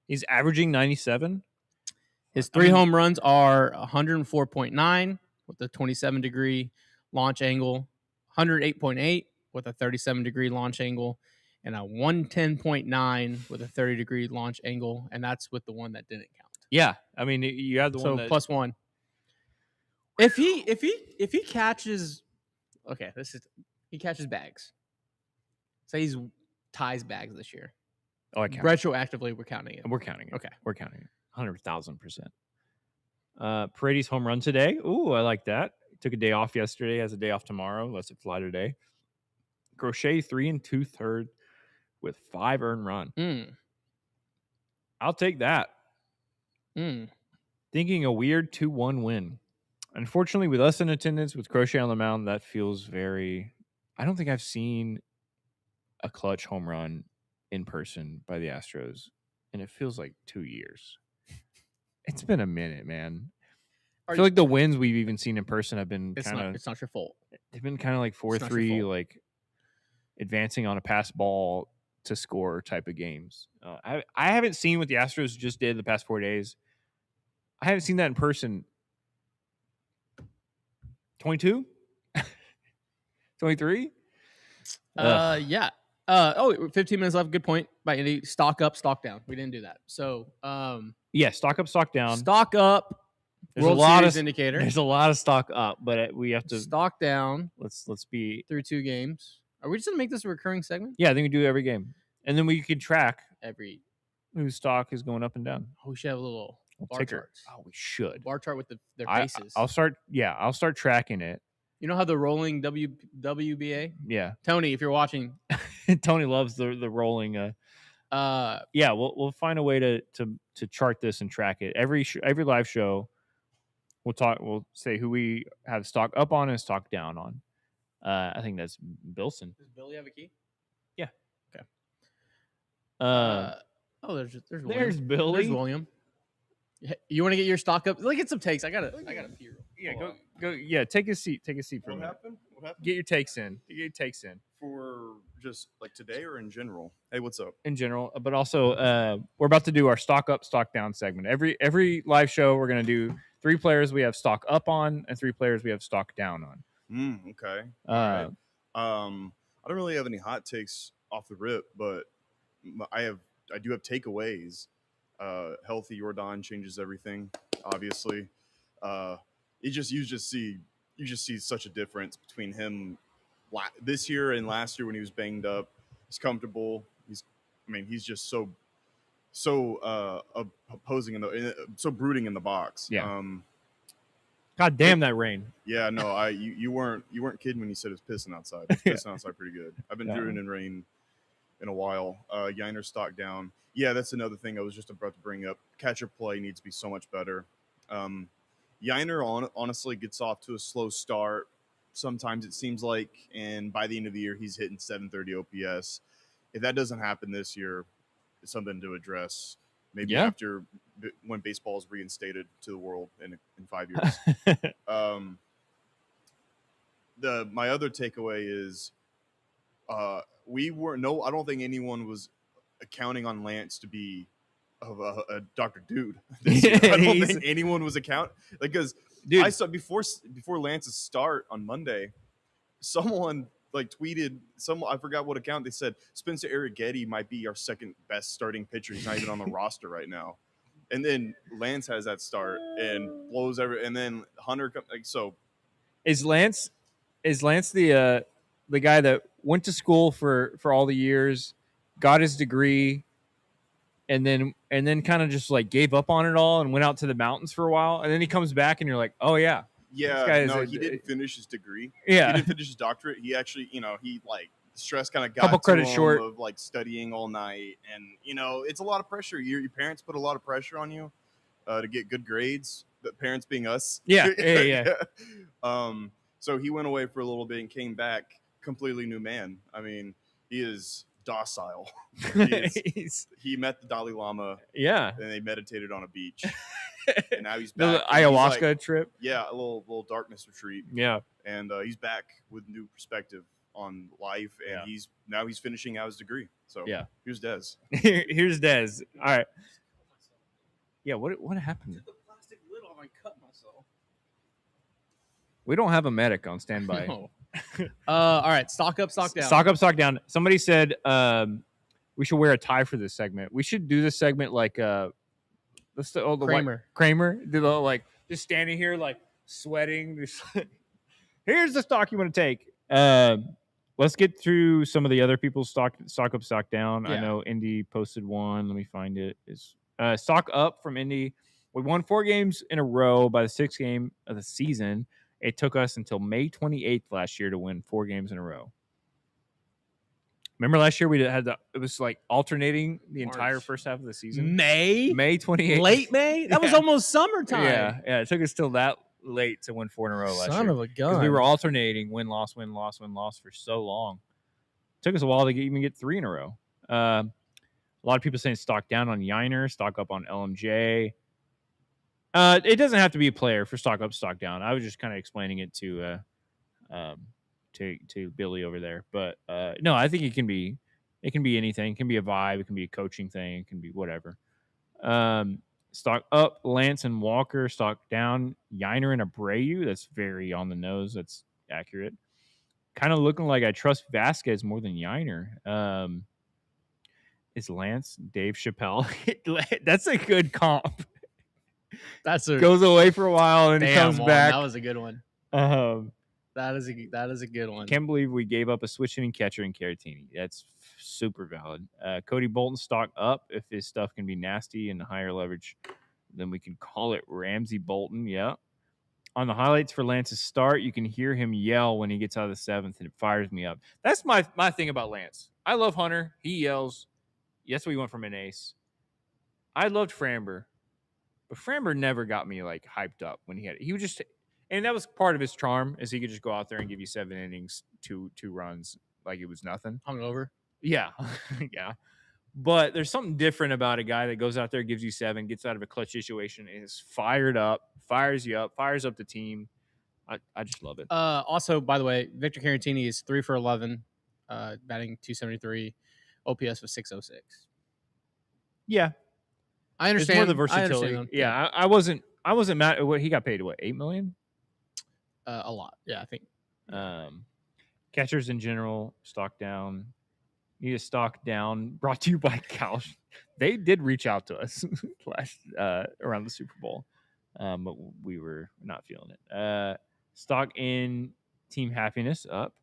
He's averaging 97. His 3 home runs are 104.9 with a 27-degree launch angle, 108.8 with a 37-degree launch angle, and a 110.9 with a 30-degree launch angle, and that's with the one that didn't count. Yeah, I mean you have the one that +1. If he catches, he catches bags. Say he ties bags this year. Oh, I count. Retroactively, we're counting it. We're counting it. Okay, we're counting it. 100,000%. Paredes home run today. Ooh, I like that. Took a day off yesterday. Has a day off tomorrow. Lets it fly today. Crochet 3 2/3 with 5 earned run. I'll take that. Thinking a weird 2-1 win. Unfortunately, with us in attendance, with Crochet on the mound, that feels very. I don't think I've seen a clutch home run in person by the Astros, and it feels like 2 years. It's been a minute, man. I feel like the wins we've even seen in person have been kind of. It's not your fault. They've been kind of like 4-3, like advancing on a pass ball to score type of games. I haven't seen what the Astros just did the past 4 days. I haven't seen that in person. 22? 23? Yeah. 15 minutes left. Good point by Indy. Stock up, stock down. We didn't do that. So, yeah, stock up, stock down. Stock up. There's World a lot Series of indicator. There's a lot of stock up, but we have to stock down. Let's be through 2 games. Are we just gonna make this a recurring segment? Yeah, I think we do every game, and then we could track every whose stock is going up and down. Oh, we should have a little bar charts. Oh, we should bar chart with their faces. I'll start tracking it. You know how the rolling WBA? Yeah, Tony, if you're watching, Tony loves the rolling. Yeah, we'll find a way to chart this and track it. Every live show, we'll say who we have stock up on and stock down on. I think that's Bilson. Does Billy have a key? Yeah. Okay. There's William. Billy. There's William. You want to get your stock up? Look at some takes. I gotta pee. Yeah, go. Yeah, take a seat. Take a seat for a minute. What happened? Get your takes in. For just like today or in general? Hey, what's up? In general, but also we're about to do our stock up, stock down segment. Every live show, we're gonna do 3 players we have stock up on and 3 players we have stock down on. Okay. All right. I don't really have any hot takes off the rip, but I do have takeaways. Healthy Yordan changes everything. Obviously, you just see such a difference between him this year and last year when he was banged up. He's comfortable. He's just so opposing so brooding in the box. Yeah. God damn that rain. Yeah, no, you weren't kidding when you said it was pissing outside. It's pissing outside pretty good. I've been drooling in rain in a while. Yiner stock down. Yeah, that's another thing I was just about to bring up. Catcher play needs to be so much better. Yiner honestly gets off to a slow start. Sometimes it seems like, and by the end of the year, he's hitting 730 OPS. If that doesn't happen this year, it's something to address. Maybe after when baseball is reinstated to the world in 5 years. My other takeaway is I don't think anyone was counting on Lance to be a Dr. Dude this year. I don't think anyone was because I saw before Lance's start on Monday, someone tweeted I forgot what account they said Spencer Arrighetti might be our second best starting pitcher. He's not even on the roster right now. And then Lance has that start and blows and then Hunter Is Lance the guy that went to school for all the years, got his degree, and then kind of just like gave up on it all and went out to the mountains for a while, and then he comes back and you're like, oh yeah, he didn't finish his degree. Yeah, he didn't finish his doctorate. He actually, he like stress kind of got couple credits short of like studying all night, and it's a lot of pressure. Your parents put a lot of pressure on you to get good grades. The parents being us. Yeah. So he went away for a little bit and came back completely new man. I mean, he is docile. He met the Dalai Lama. Yeah. And they meditated on a beach. And now he's back. The ayahuasca trip. Yeah, a little darkness retreat. Yeah. And he's back with new perspective on life, and he's finishing out his degree. So here's Dez. Here's Dez. All right. Yeah, what happened? The plastic lid off, I cut myself. We don't have a medic on standby. No. All right, stock up, stock down. Stock up, stock down. Somebody said we should wear a tie for this segment. We should do this segment like the Kramer. Do the like just standing here like sweating. Here's the stock you want to take. Let's get through some of the other people's stock up, stock down. Yeah. I know Indy posted one. Let me find it. It's stock up from Indy. We won 4 games in a row by the 6th game of the season. It took us until May 28th last year to win 4 games in a row. Remember last year we had it was like alternating the entire first half of the season. May 28th. Late May? That was almost summertime. Yeah. It took us till that late to win 4 in a row last year. Son of a gun. Because we were alternating win, loss for so long. It took us a while to even get 3 in a row. A lot of people saying stock down on Yiner, stock up on LMJ. It doesn't have to be a player for stock up, stock down. I was just kind of explaining it to Billy over there. But no, I think it can be anything. It can be a vibe. It can be a coaching thing. It can be whatever. Stock up, Lance and Walker. Stock down, Yiner and Abreu. That's very on the nose. That's accurate. Kind of looking like I trust Vasquez more than Yiner. Is Lance Dave Chappelle? That's a good comp. Goes away for a while and he comes back. That was a good one. That is a good one. Can't believe we gave up a switch hitting catcher in Caratini. That's super valid. Cody Bolton stock up. If his stuff can be nasty and higher leverage, then we can call it Ramsey Bolton. Yeah. On the highlights for Lance's start, you can hear him yell when he gets out of the 7th, and it fires me up. That's my thing about Lance. I love Hunter. He yells. Yes, we went from an ace. I loved Framber. But Framber never got me like hyped up when he would just, and that was part of his charm, is he could just go out there and give you 7 innings, two runs like it was nothing. Hungover. Yeah. Yeah. But there's something different about a guy that goes out there, gives you 7, gets out of a clutch situation, and is fired up, fires you up, fires up the team. I just love it. Also, by the way, Victor Caratini is 3 for 11, batting .273, OPS was .606. Yeah. I understand. It's more the versatility. Yeah, I wasn't mad at what he got paid. What, $8 million? A lot. Yeah, I think. Catchers in general, stock down. Need a stock down. Brought to you by Couch. They did reach out to us last around the Super Bowl, but we were not feeling it. Stock in Team Happiness up.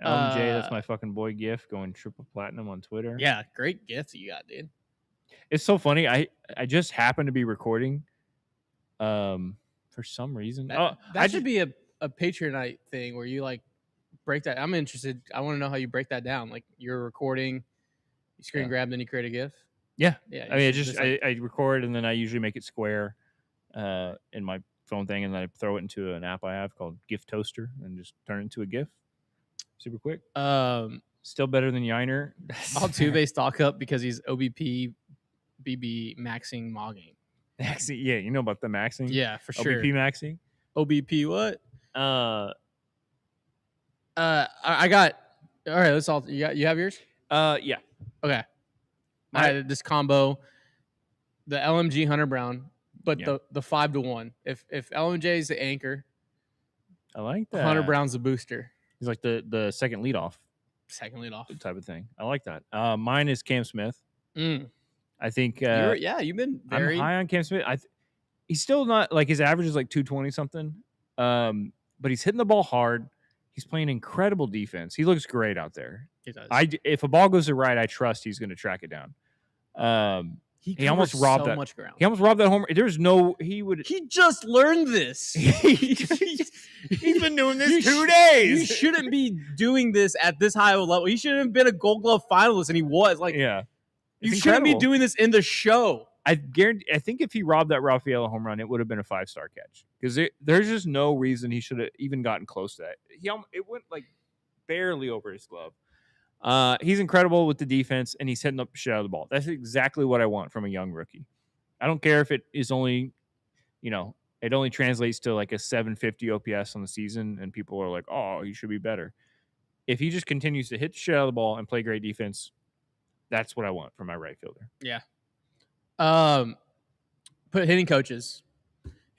LMJ, that's my fucking boy GIF going triple platinum on Twitter. Yeah, great GIF you got, dude. It's so funny. I just happened to be recording for some reason. That should be a Patreon night thing where you like break that. I'm interested. I want to know how you break that down. Like you're recording, you screen grab, then you create a GIF. Yeah. I mean, I record and then I usually make it square in my phone thing, and then I throw it into an app I have called GIF Toaster and just turn it into a GIF. Super quick. Still better than Yiner. Altuve stock up because he's OBP BB maxing mogging. Maxing, yeah, you know about the maxing? Yeah, for sure. OBP maxing? OBP what? I got. All right, let's all. You have yours? Yeah. Okay. I had this combo, the LMG Hunter Brown, but the 5-1. If LMJ is the anchor, I like that. Hunter Brown's the booster. He's like the second leadoff. Second leadoff type of thing. I like that. Mine is Cam Smith. I think you've been very. I'm high on Cam Smith. He's still not like his average is like 220 something. But he's hitting the ball hard. He's playing incredible defense. He looks great out there. He does. If a ball goes to right, I trust he's going to track it down. He almost robbed so that. much ground. He almost robbed that home. There's no. He would. He just learned this. He's been doing this 2 days. You shouldn't be doing this at this high of a level. He shouldn't have been a Gold Glove finalist, and he was. Like, yeah, you shouldn't be doing this in the show. I guarantee. I think if he robbed that Rafaela home run, it would have been a 5-star catch because there's just no reason he should have even gotten close to that. It went like barely over his glove. He's incredible with the defense, and he's hitting up shit out of the ball. That's exactly what I want from a young rookie. I don't care if it is only, it only translates to like a 750 OPS on the season, and people are like, oh, he should be better. If he just continues to hit the shit out of the ball and play great defense, that's what I want from my right fielder. Yeah. Put hitting coaches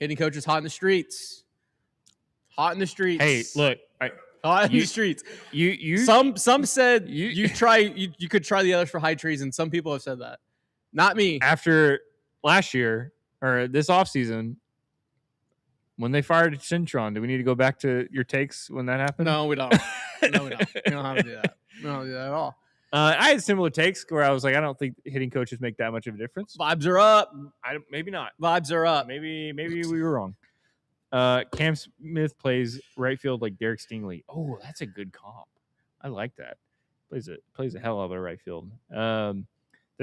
hot in the streets. Hey, look, hot in the streets. Some said you could try the others for high trees, and some people have said that. Not me. After last year or this offseason, when they fired Cintron, do we need to go back to your takes when that happened? No, we don't. No, we don't. We don't have to do that. We don't have to do that at all. I had similar takes where I was like, I don't think hitting coaches make that much of a difference. Vibes are up. Maybe not. Vibes are up. Maybe we were wrong. Cam Smith plays right field like Derek Stingley. Oh, that's a good comp. I like that. Plays a hell of a right field. The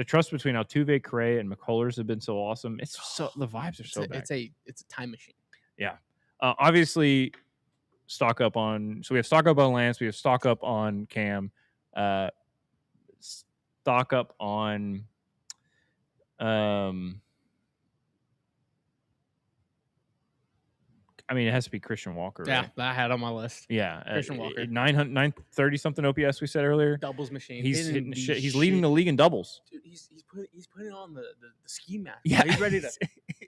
trust between Altuve, Correa, and McCullers have been so awesome. It's so the vibes are so bad. It's a time machine. Yeah. Obviously, stock up on. So we have stock up on Lance. We have stock up on Cam. Stock up on. I mean, it has to be Christian Walker. Yeah, right? I had on my list. Yeah, Christian Walker. 930 something OPS we said earlier. Doubles machine. He's hitting shit. He's leading the league in doubles. Dude, he's putting on the ski mask. Yeah, he's ready to.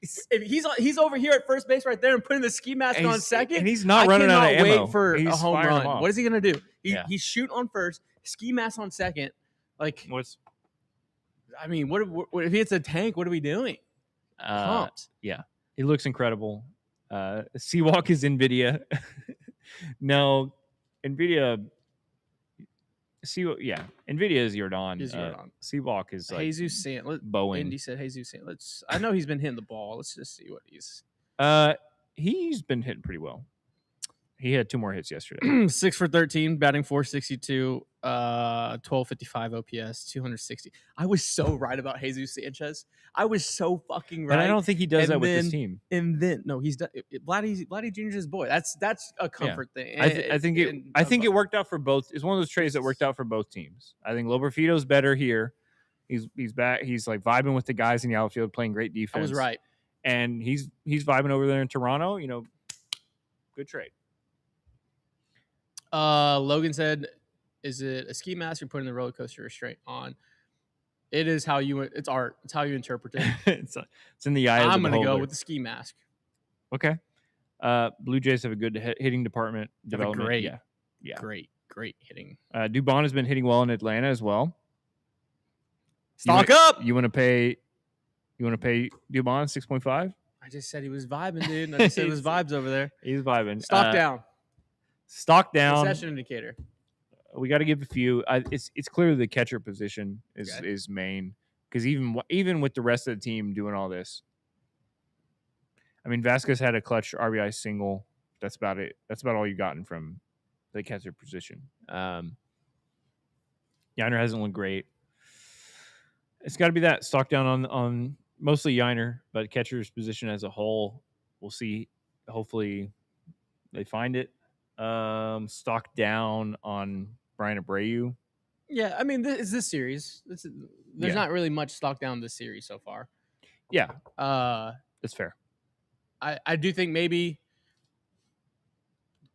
If he's over here at first base right there and putting the ski mask on second, and he's not running out of ammo. Wait for a home run. What is he gonna do? He's shooting on first, ski mask on second. Like what's? I mean, what if he hits a tank? What are we doing? Yeah, he looks incredible. Seawalk is NVIDIA. No, NVIDIA. NVIDIA is Jordan. Seawalk is like Jesus Sant. Bowen. Andy said Jesus Sant. I know he's been hitting the ball. Let's just see what he's. He's been hitting pretty well. He had 2 more hits yesterday. 6 for 13, batting .462, 1255 OPS, 260. I was so right about Jesus Sanchez. I was so fucking right. But I don't think he does that with this team. And then he's done. Vladdy Jr.'s his boy. That's a comfort thing. I think it worked out for both. It's one of those trades that worked out for both teams. I think Loberfito's better here. He's back. He's like vibing with the guys in the outfield, playing great defense. I was right. And he's vibing over there in Toronto. Good trade. Logan said, "Is it a ski mask or putting the roller coaster restraint on?" It is how you. It's art. It's how you interpret it. It's in the eye. I'm gonna go with the ski mask. Okay. Blue Jays have a good hitting department development. Great hitting. Dubon has been hitting well in Atlanta as well. Stock up. You want to pay Dubon 6.5? I just said he was vibing, dude. I just said it was vibes over there. He's vibing. Stock down. Stock down. Recession indicator. We got to give a few. It's clearly the catcher position is main because even with the rest of the team doing all this, I mean Vasquez had a clutch RBI single. That's about it. That's about all you gotten from the catcher position. Yiner hasn't looked great. It's got to be that stock down on mostly Yiner, but catcher's position as a whole, we'll see. Hopefully, they find it. Stock down on Brian Abreu. Yeah, I mean, this series. There's not really much stock down this series so far. Yeah, that's fair. I do think maybe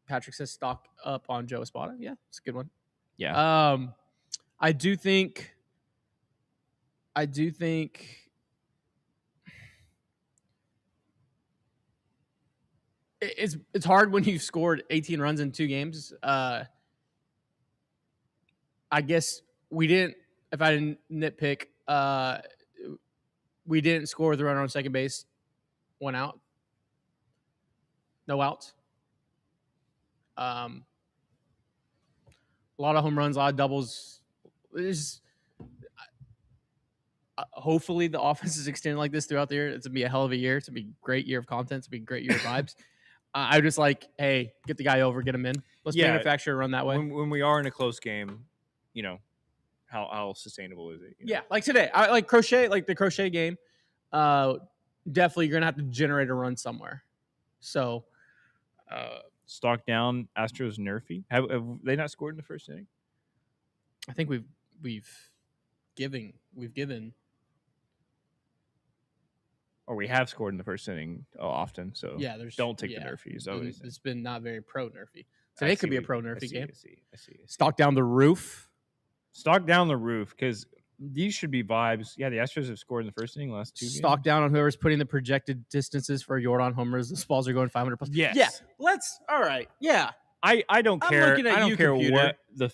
Patrick says stock up on Joe Espada. Yeah, it's a good one. Yeah. I do think it's hard when you've scored 18 runs in 2 games. I guess we didn't. If I didn't nitpick, we didn't score with the runner on second base. 1 out. No outs. A lot of home runs, a lot of doubles. Hopefully the offense is extended like this throughout the year. It's going to be a hell of a year. It's going to be a great year of content. It's going to be a great year of vibes. I just like, hey, get the guy over, get him in. Let's manufacture a run that way. When we are in a close game, how sustainable is it? Yeah, like today. I like crochet, like the crochet game. Definitely you're going to have to generate a run somewhere. So stock down Astros Nerfy. Have they not scored in the first inning? I think we've given or we have scored in the first inning often. So yeah, don't take the Nerfies. It's been not very pro Nerfy. Today could be a pro Nerfy game. I see. Stock down the roof. Stock down the roof because these should be vibes. Yeah, the Astros have scored in the first inning last 2 games. Stock down on whoever's putting the projected distances for Jordan homers. The balls are going 500 plus. Yes. Yeah. Let's. All right. Yeah. I don't care. I'm looking at I don't care computer. what the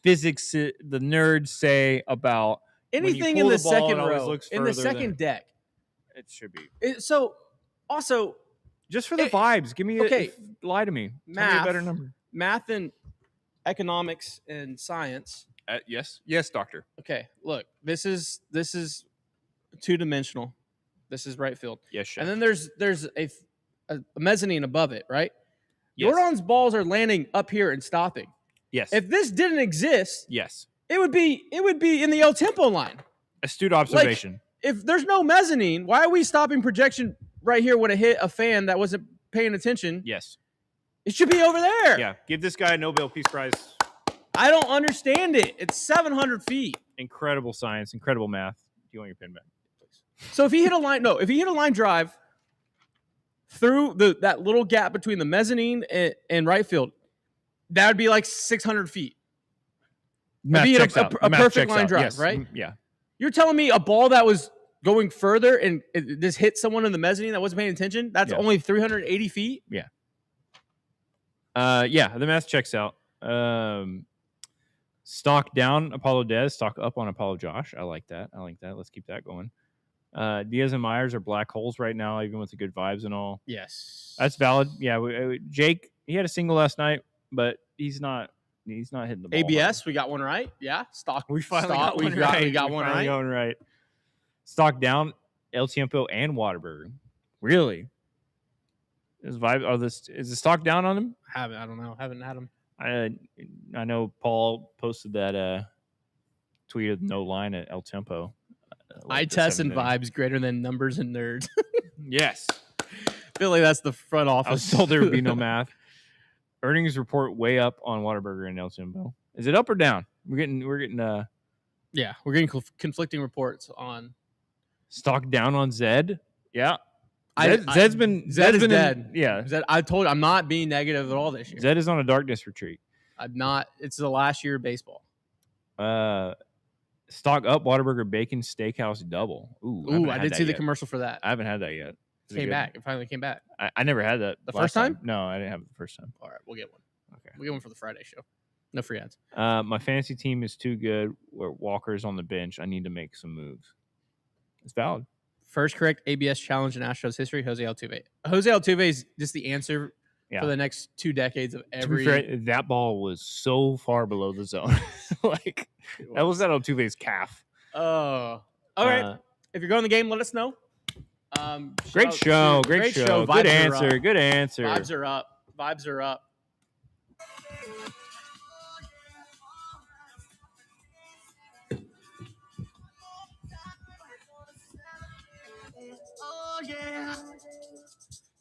physics the nerds say about anything in the second row, in the second deck. It should be. So also just for the vibes, give me lie to me. Tell me a better number. Math and economics and science. Yes, doctor. Okay, look, this is 2-dimensional. This is right field. Yes, chef. And then there's a mezzanine above it, right? Yes. Jordan's balls are landing up here and stopping. Yes. If this didn't exist, yes, it would be in the El Tempo line. Astute observation. Like, if there's no mezzanine, why are we stopping projection right here when it hit a fan that wasn't paying attention? Yes. It should be over there. Yeah. Give this guy a Nobel Peace Prize. I don't understand it. It's 700 feet. Incredible science, incredible math. Do you want your pen back, please? So if he hit a line drive through that little gap between the mezzanine and right field, that would be like 600 feet. Math checks out. A perfect line drive, yes. Right? Yeah. You're telling me a ball that was going further and this hit someone in the mezzanine that wasn't paying attention? That's only 380 feet? Yeah. The math checks out. Stock down Apollo Dez, stock up on Apollo Josh. I like that. Let's keep that going. Diaz and Myers are black holes right now, even with the good vibes and all. Yes. That's valid. Yeah, Jake, he had a single last night, but he's not hitting the ball. ABS, we got one right. Yeah. Stock. We finally got one right. We got one right. Going right. Stock down El Tiempo and Whataburger. Really? Is the stock down on him? I don't know. Haven't had him. I know Paul posted that tweet of no line at El Tempo. Eye test and vibes greater than numbers and nerds. Yes. Feel like that's the front office. I was told there would be no math. Earnings report way up on Whataburger and El Tempo. Is it up or down? We're getting yeah, we're getting conflicting reports on stock down on Zed. Yeah. Zed's been dead. Zed, I told you, I'm not being negative at all this year. Zed is on a darkness retreat. I'm not. It's the last year of baseball. Stock up Whataburger Bacon Steakhouse Double. Ooh, I did see the commercial for that. I haven't had that yet. It finally came back. I never had that. The first time? No, I didn't have it the first time. All right, we'll get one. Okay. We'll get one for the Friday show. No free ads. My fantasy team is too good. Where Walker's on the bench. I need to make some moves. It's valid. First correct ABS challenge in Astros history, Jose Altuve. Jose Altuve is just the answer for the next 2 decades of every. To be fair, that ball was so far below the zone. That was Altuve's calf. Oh. All right. If you're going to the game, let us know. Great show. Good answer. Good answer. Vibes are up. Oh, yeah.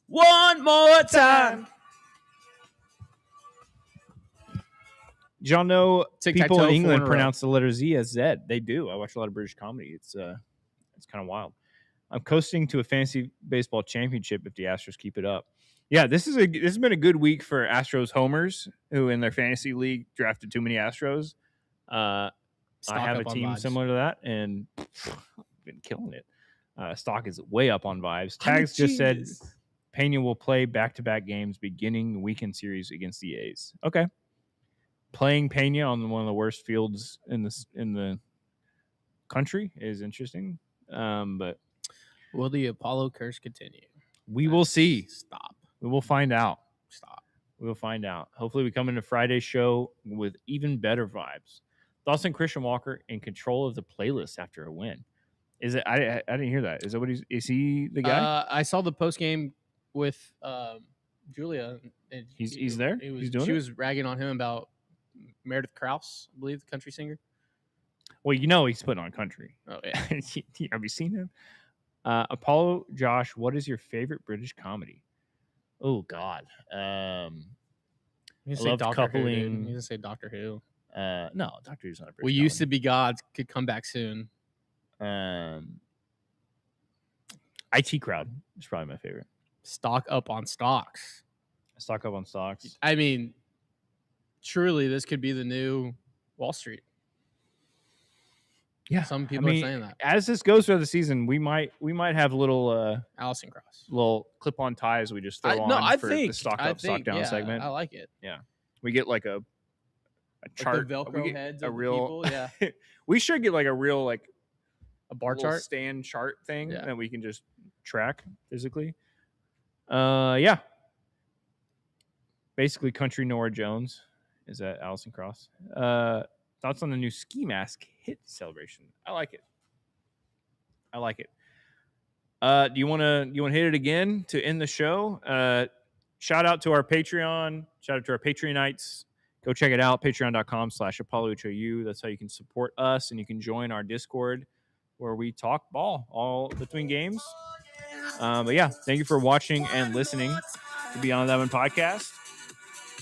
One more time. Did y'all know people in England pronounce the letter Z as Z? They do. I watch a lot of British comedy. It's kind of wild. I'm coasting to a fantasy baseball championship if the Astros keep it up. Yeah, this has been a good week for Astros homers who in their fantasy league drafted too many Astros. I have a team similar to that and been killing it. Stock is way up on vibes. Tags just said Pena will play back-to-back games beginning the weekend series against the A's. Okay. Playing Pena on one of the worst fields in the country is interesting. But Will the Apollo curse continue? We will see. Stop. We will find out. Stop. We will find out. Hopefully, we come into Friday's show with even better vibes. Thoughts on Christian Walker in control of the playlist after a win? Is it? I didn't hear that. Is that what is he the guy? I saw the post game with Julia. And he's there. She was ragging on him about Meredith Krause, I believe, the country singer. Well, he's putting on country. Oh yeah. Have you seen him? Apollo, Josh, what is your favorite British comedy? Oh God. You I love coupling. You can say Doctor Who. No, Doctor Who's not a British We comedy. Used to Be Gods could come back soon. IT Crowd is probably my favorite. Stock Up on Stocks. Stock Up on Stocks. I mean, truly, this could be the new Wall Street. Yeah, some people are saying that. As this goes through the season, we might have little Allison Cross, little clip-on ties we just throw on for the stock up, stock down segment. I like it. Yeah, we get like a chart, like the Velcro heads, a real. People, yeah, we should get like a real a bar chart, stand chart thing that we can just track physically. Yeah. Basically, Country Nora Jones is that Allison Cross. Thoughts on the new ski mask hit celebration? I like it. Do you want to hit it again to end the show? Shout out to our Patreon. Shout out to our Patreonites. Go check it out. Patreon.com/ApolloHOU. That's how you can support us, and you can join our Discord where we talk ball all between games. But yeah, thank you for watching and listening to Beyond That One podcast.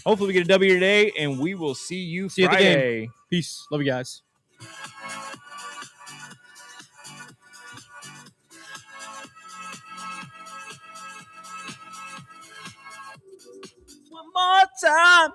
Hopefully we get a W today, and we will see you Friday. At the game. Peace. Love you guys. One more time.